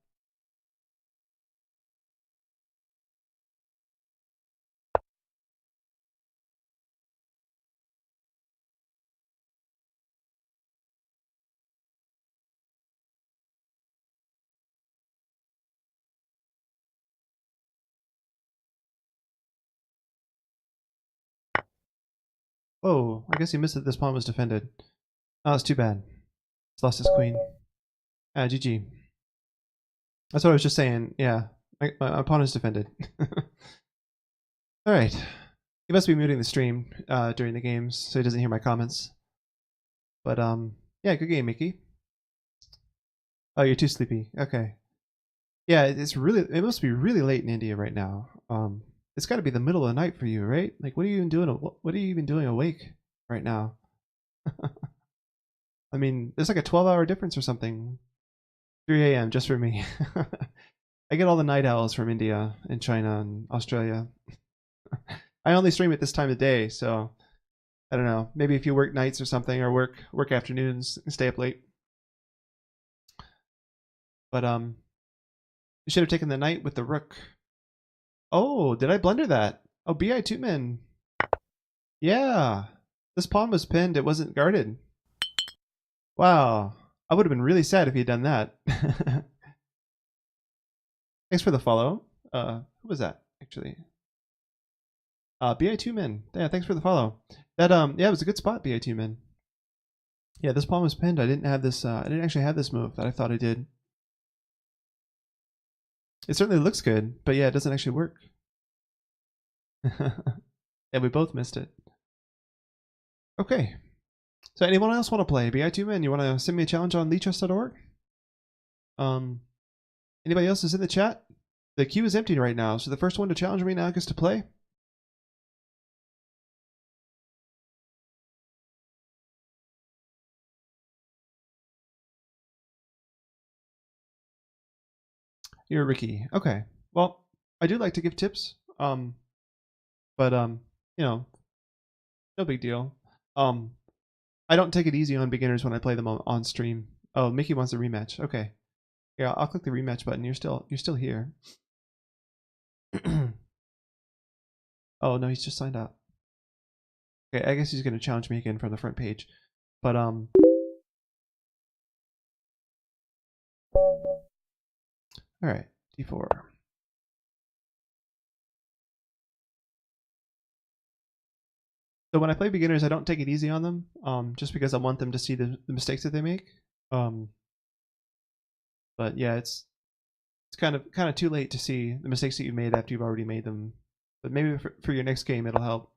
Oh, I guess he missed that this pawn was defended. Oh, it's too bad. He's lost his queen. GG. That's what I was just saying. Yeah, my pawn is defended. All right. He must be muting the stream during the games, so he doesn't hear my comments. But yeah, good game, Mickey. Oh, you're too sleepy. Okay. Yeah, it must be really late in India right now. It's got to be the middle of the night for you, right? Like, what are you even doing? What are you even doing awake right now? I mean, there's like a 12-hour difference or something. 3 a.m. just for me. I get all the night owls from India and China and Australia. I only stream at this time of day, so I don't know. Maybe if you work nights or something, or work afternoons, stay up late. But You should have taken the knight with the rook. Oh, did I blunder that? Oh, bi two men. Yeah. This pawn was pinned. It wasn't guarded. Wow. I would have been really sad if he'd done that. Thanks for the follow. Who was that, actually? bi2 men. Yeah, thanks for the follow. That yeah, it was a good spot, bi2 men. Yeah, this pawn was pinned. I didn't have this I didn't actually have this move that I thought I did. It certainly looks good, but yeah, it doesn't actually work. Yeah, we both missed it. Okay. So anyone else want to play bi2 men? You want to send me a challenge on lichess.org? Anybody else is in the chat? The queue is empty right now, so the first one to challenge me now gets to play. You're Ricky. Okay. Well, I do like to give tips. But you know, no big deal. I don't take it easy on beginners when I play them on stream. Oh, Mickey wants a rematch. Okay. Yeah, I'll click the rematch button. You're still here. Oh no, he's just signed up. Okay, I guess he's gonna challenge me again from the front page. But alright, D4. So when I play beginners, I don't take it easy on them, just because I want them to see the mistakes that they make. But yeah, it's kind of too late to see the mistakes that you made after you've already made them. But maybe for your next game, it'll help.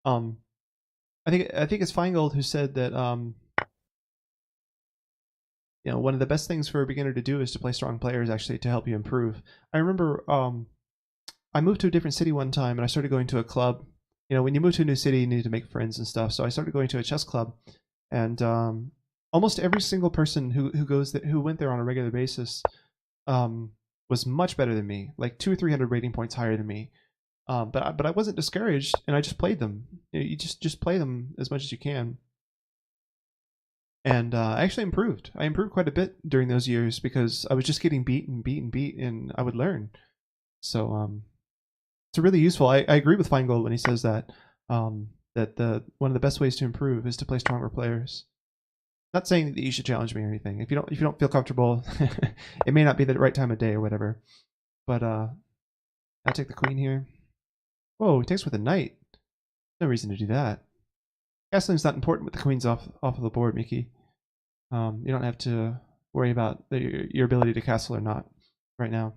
I think it's Feingold who said that you know, one of the best things for a beginner to do is to play strong players actually to help you improve. I remember I moved to a different city one time and I started going to a club. You know, when you move to a new city, you need to make friends and stuff. So I started going to a chess club, and almost every single person who went there on a regular basis was much better than me, like 200 or 300 rating points higher than me. But I wasn't discouraged, and I just played them. You just play them as much as you can. And I actually improved. I improved quite a bit during those years because I was just getting beat, and I would learn. So it's really useful. I agree with Feingold when he says that that the one of the best ways to improve is to play stronger players. Not saying that you should challenge me or anything. If you don't feel comfortable, it may not be the right time of day or whatever. But I'll take the queen here. Whoa, he takes with a knight. No reason to do that. Castling's not important with the queens off of the board, Mickey. You don't have to worry about your ability to castle or not right now.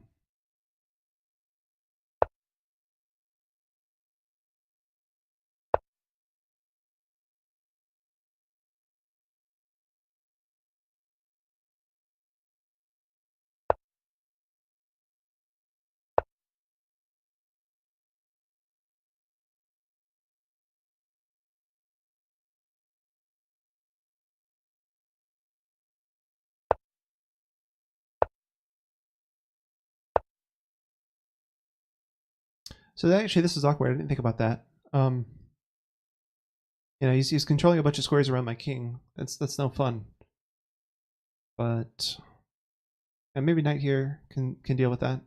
So actually, this is awkward. I didn't think about that. You know, he's controlling a bunch of squares around my king. That's no fun. But and maybe knight here can deal with that.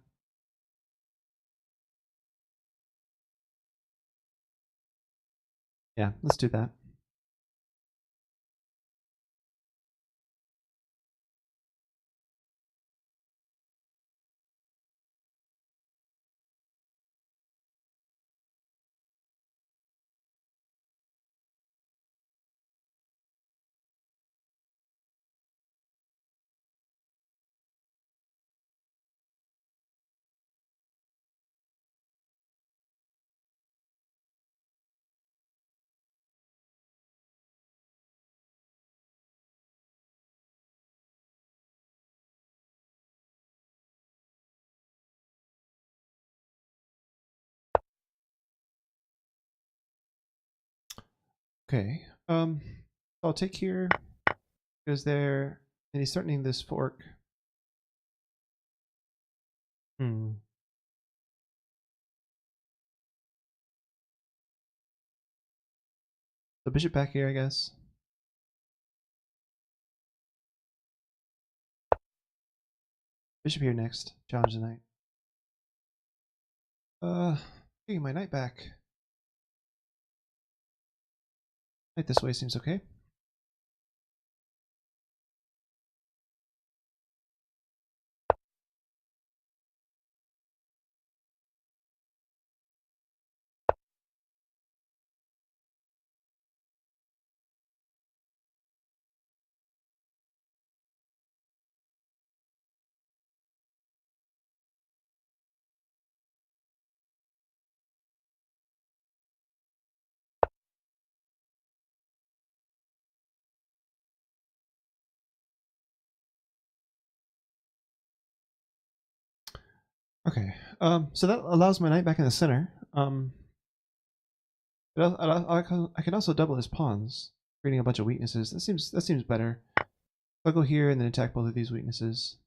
Yeah, let's do that. Okay. I'll take here. Goes there, and he's threatening this fork. Hmm. The bishop back here, I guess. Bishop here next. Challenge the knight. Getting my knight back. Knight this way seems okay. Okay. So that allows my knight back in the center. I can also double his pawns, creating a bunch of weaknesses. That seems better. I'll go here and then attack both of these weaknesses.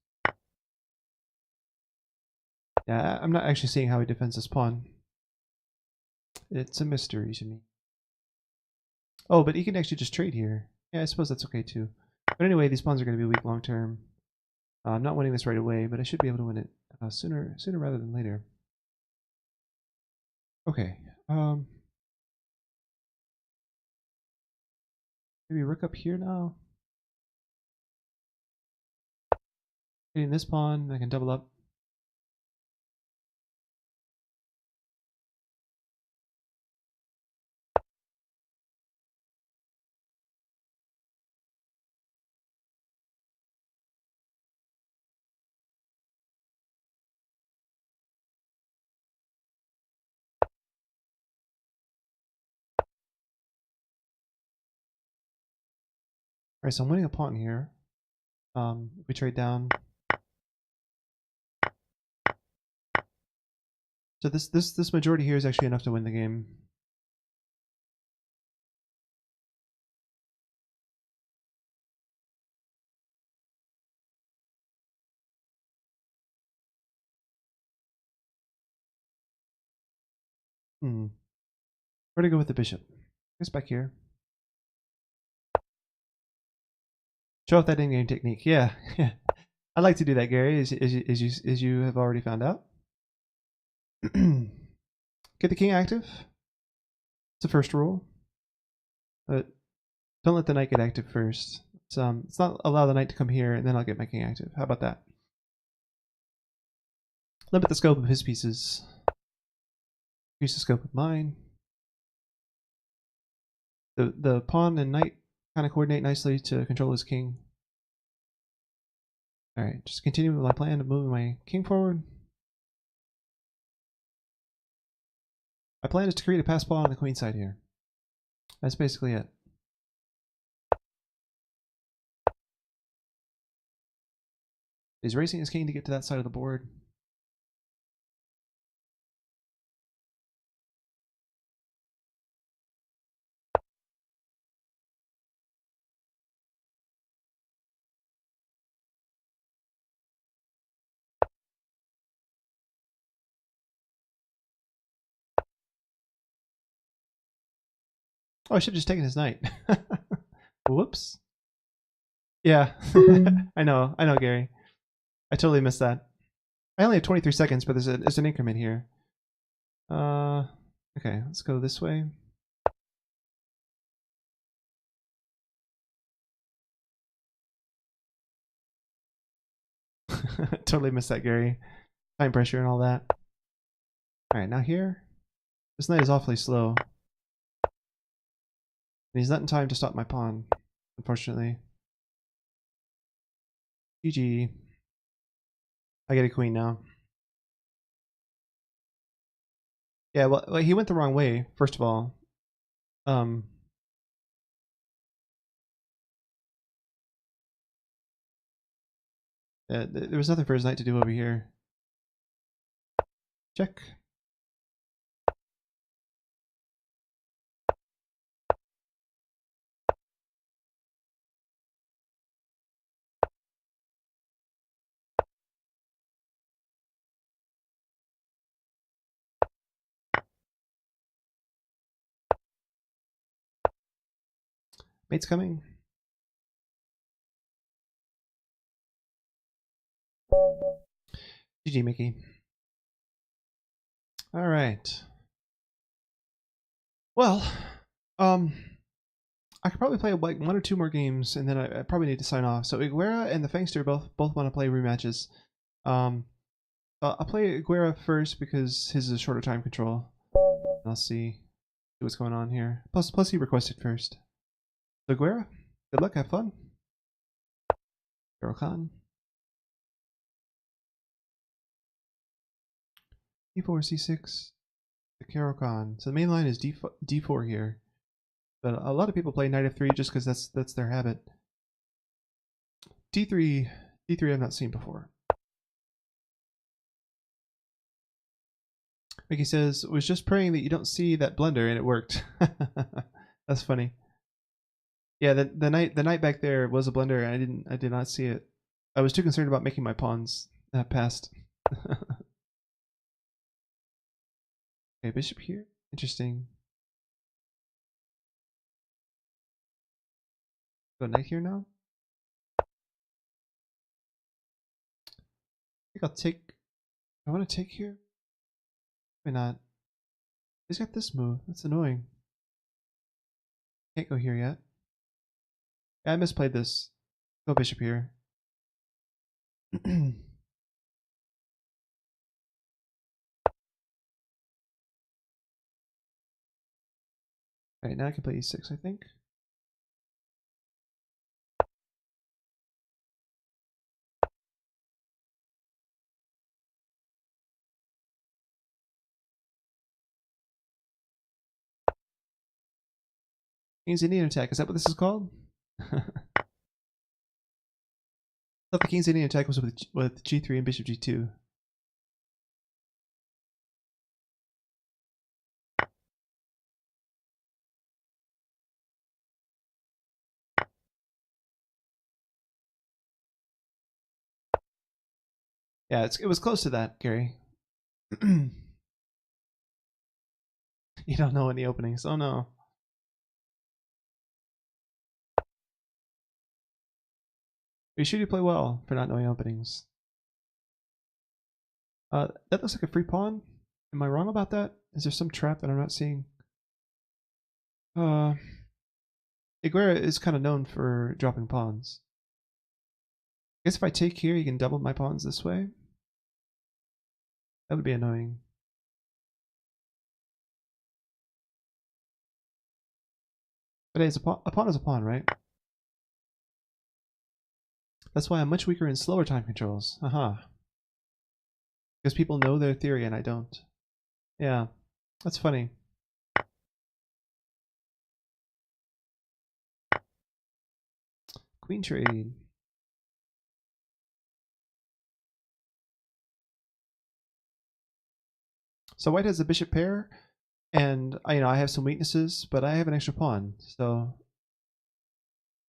Yeah, I'm not actually seeing how he defends this pawn. It's a mystery to me. Oh, but he can actually just trade here. Yeah, I suppose that's okay too. But anyway, these pawns are going to be weak long term. I'm not winning this right away, but I should be able to win it sooner rather than later. Okay. Maybe rook up here now. Getting this pawn, I can double up. Alright, so I'm winning a pawn here. We trade down. So this majority here is actually enough to win the game. Where to go with the bishop? I guess back here. Show off that in-game technique. Yeah, yeah. I like to do that, Gary, as you have already found out. Get the king active. It's the first rule. But don't let the knight get active first. Let's not allow the knight to come here, and then I'll get my king active. How about that? Limit the scope of his pieces. Increase the scope of mine. The pawn and knight kind of coordinate nicely to control his king. Alright, just continue with my plan of moving my king forward. My plan is to create a pass pawn on the queen side here. That's basically it. He's racing his king to get to that side of the board. Oh, I should have just taken his knight. Whoops. Yeah, I know, Gary. I totally missed that. I only have 23 seconds, but there's an increment here. Okay, let's go this way. Totally missed that, Gary. Time pressure and all that. Alright, now here. This knight is awfully slow. And he's not in time to stop my pawn, unfortunately. GG. I get a queen now. Yeah, well, he went the wrong way, first of all. There was nothing for his knight to do over here. Check. Mate's coming. GG, Mickey. All right. Well, I could probably play like 1 or 2 more games, and then I probably need to sign off. So Iguera and the Fangster both want to play rematches. I'll play Iguera first because his is a shorter time control. I'll see what's going on here. Plus he requested first. So Iguera, good luck, have fun. Caro-Kann. D4, C6, the Caro-Kann. So the main line is D4 here. But a lot of people play Knight F3 just because that's their habit. D3 I've not seen before. Mickey says, was just praying that you don't see that blunder, and it worked. That's funny. Yeah, the knight back there was a blunder, and I did not see it. I was too concerned about making my pawns passed. Okay, bishop here. Interesting. Go knight here now. I think I'll take. I want to take here. Why not? He's got this move. That's annoying. Can't go here yet. Yeah, I misplayed this. Go bishop here. Alright, now I can play e6, I think. King's Indian attack, is that what this is called? I thought the King's Indian attack was with g3 and bishop g2. Yeah, it was close to that, Gary. You don't know any openings. Oh no. You should play well for not knowing openings. That looks like a free pawn. Am I wrong about that? Is there some trap that I'm not seeing? Iguera is kind of known for dropping pawns. I guess if I take here, you can double my pawns this way. That would be annoying. But hey, a pawn is a pawn, right? That's why I'm much weaker in slower time controls. Aha. Because people know their theory and I don't. Yeah, that's funny. Queen trade. So white has a bishop pair, and I have some weaknesses, but I have an extra pawn, so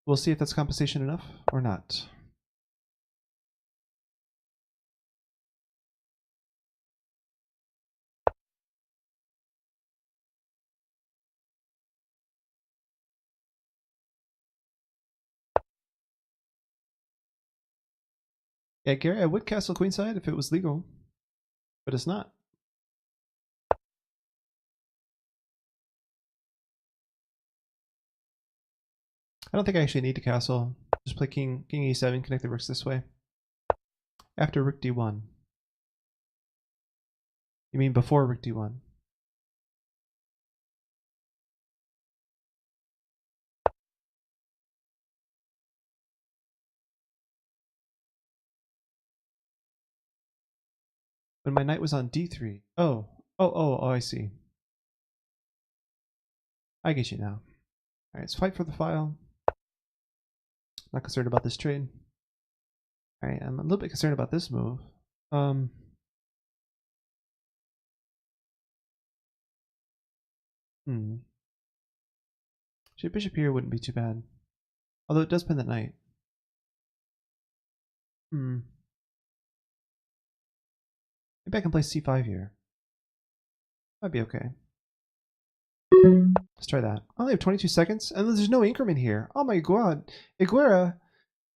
we'll see if that's compensation enough or not. Yeah, Gary, I would castle queenside if it was legal, but it's not. I don't think I actually need to castle. Just play king e7, connect the rooks this way. After rook d1. You mean before rook d1? When my knight was on d3. Oh, I see. I get you now. Alright, let's fight for the file. Not concerned about this trade. Alright, I'm a little bit concerned about this move. Bishop here wouldn't be too bad. Although it does pin the knight. Maybe I can play c5 here. Might be okay. Let's try that. I only have 22 seconds, and there's no increment here. Oh my god. Iguera,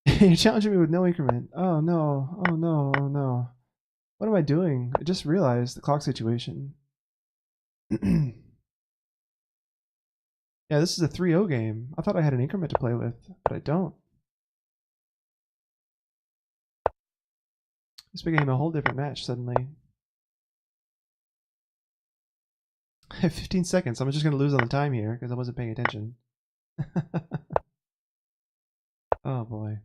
you're challenging me with no increment. Oh no, oh no, oh no. What am I doing? I just realized the clock situation. Yeah, this is a 3-0 game. I thought I had an increment to play with, but I don't. This became a whole different match suddenly. I have 15 seconds. I'm just going to lose on the time here because I wasn't paying attention. Oh boy.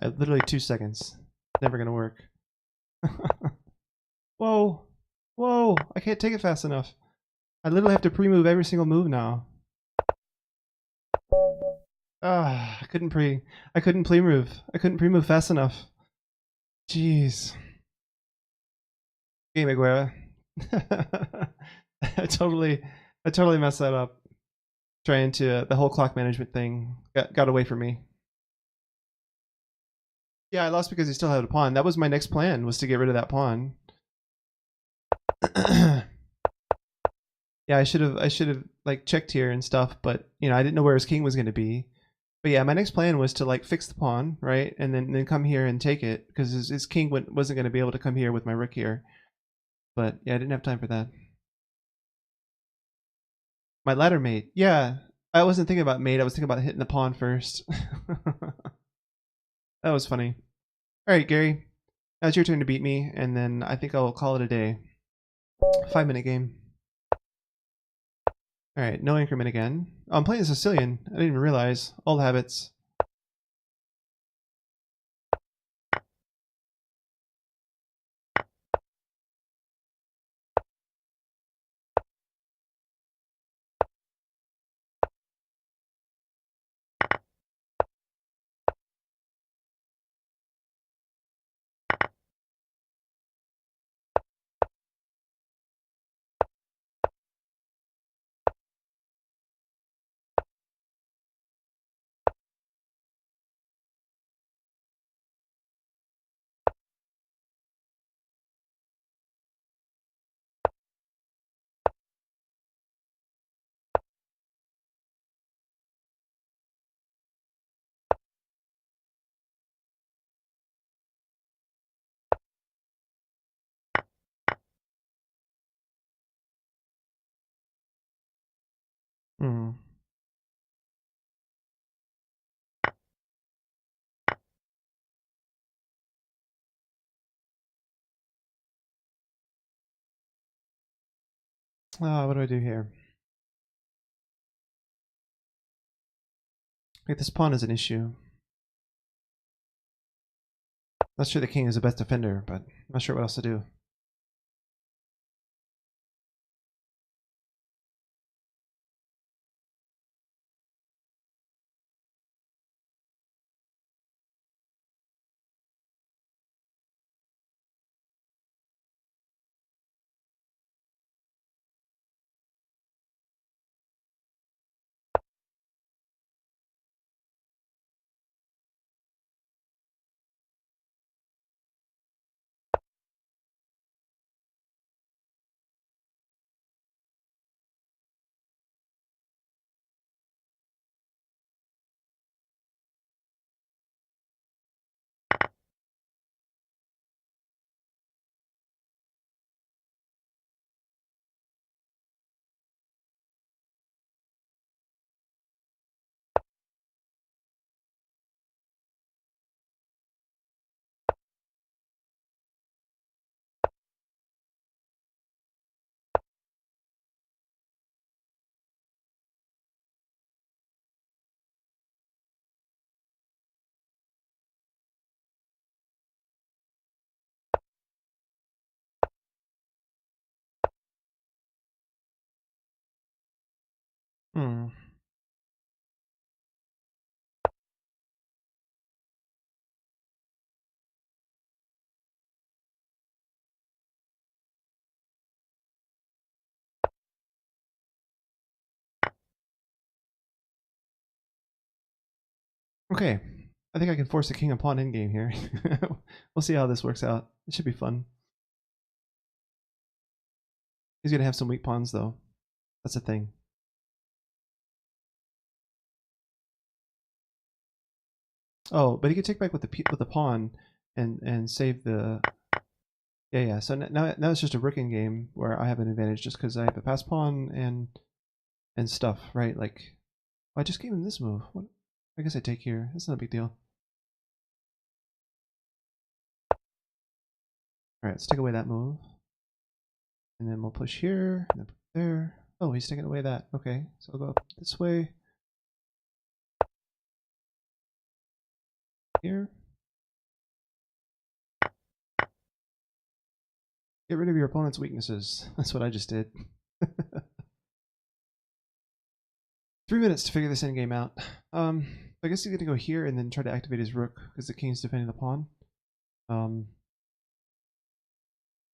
I have literally 2 seconds. Never going to work. Whoa. Whoa. I can't take it fast enough. I literally have to pre-move every single move now. I couldn't pre-move. I couldn't pre-move fast enough. Jeez. Game Aguera. I totally messed that up. Trying to the whole clock management thing got away from me. Yeah, I lost because he still had a pawn. That was my next plan, was to get rid of that pawn. Yeah, I should have like checked here and stuff, but you know, I didn't know where his king was going to be. But yeah, my next plan was to like fix the pawn, right, and then come here and take it because his king wasn't going to be able to come here with my rook here. But yeah, I didn't have time for that. My ladder mate, yeah, I wasn't thinking about mate. I was thinking about hitting the pawn first. That was funny. All right, Gary, now it's your turn to beat me, and then I think I'll call it a day. 5-minute game. All right, no increment again. Oh, I'm playing Sicilian. I didn't even realize. Old habits. Hmm. What do I do here? Like, this pawn is an issue. Not sure the king is the best defender, but I'm not sure what else to do. Hmm. Okay. I think I can force the king and pawn endgame here. We'll see how this works out. It should be fun. He's gonna have some weak pawns though. That's the thing. Oh, but he could take back with the pawn and save the. Yeah. So now it's just a rooking game where I have an advantage just because I have a pass pawn and stuff, right? Like, oh, I just gave him this move. What? I guess I take here. That's not a big deal. All right, let's take away that move, and then we'll push here and then put there. Oh, he's taking away that. Okay, so I'll go up this way. Here. Get rid of your opponent's weaknesses. That's what I just did. 3 minutes to figure this endgame out. I guess he's gonna go here and then try to activate his rook because the king's defending the pawn.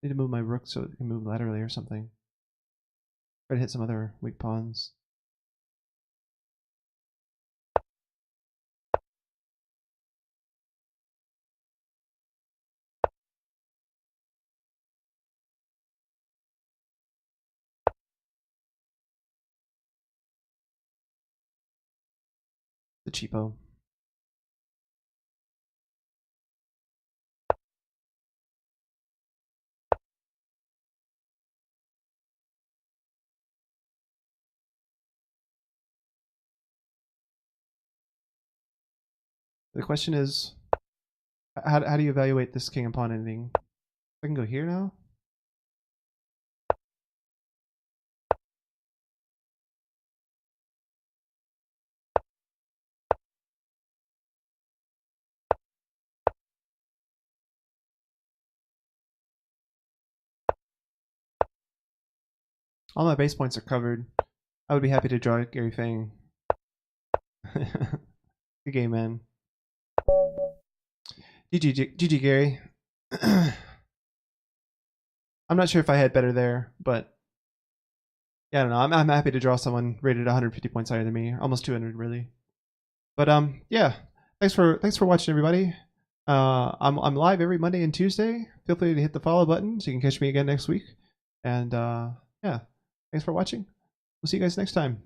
Need to move my rook so it can move laterally or something. Try to hit some other weak pawns. The cheapo. The question is, how do you evaluate this king and pawn ending? I can go here now. All my base points are covered. I would be happy to draw Gary Fang. Good game, man. GG Gary. I'm not sure if I had better there, but yeah, I don't know. I'm happy to draw someone rated 150 points higher than me, almost 200 really. But yeah, thanks for watching, everybody. I'm live every Monday and Tuesday. Feel free to hit the follow button so you can catch me again next week. And yeah, thanks for watching. We'll see you guys next time.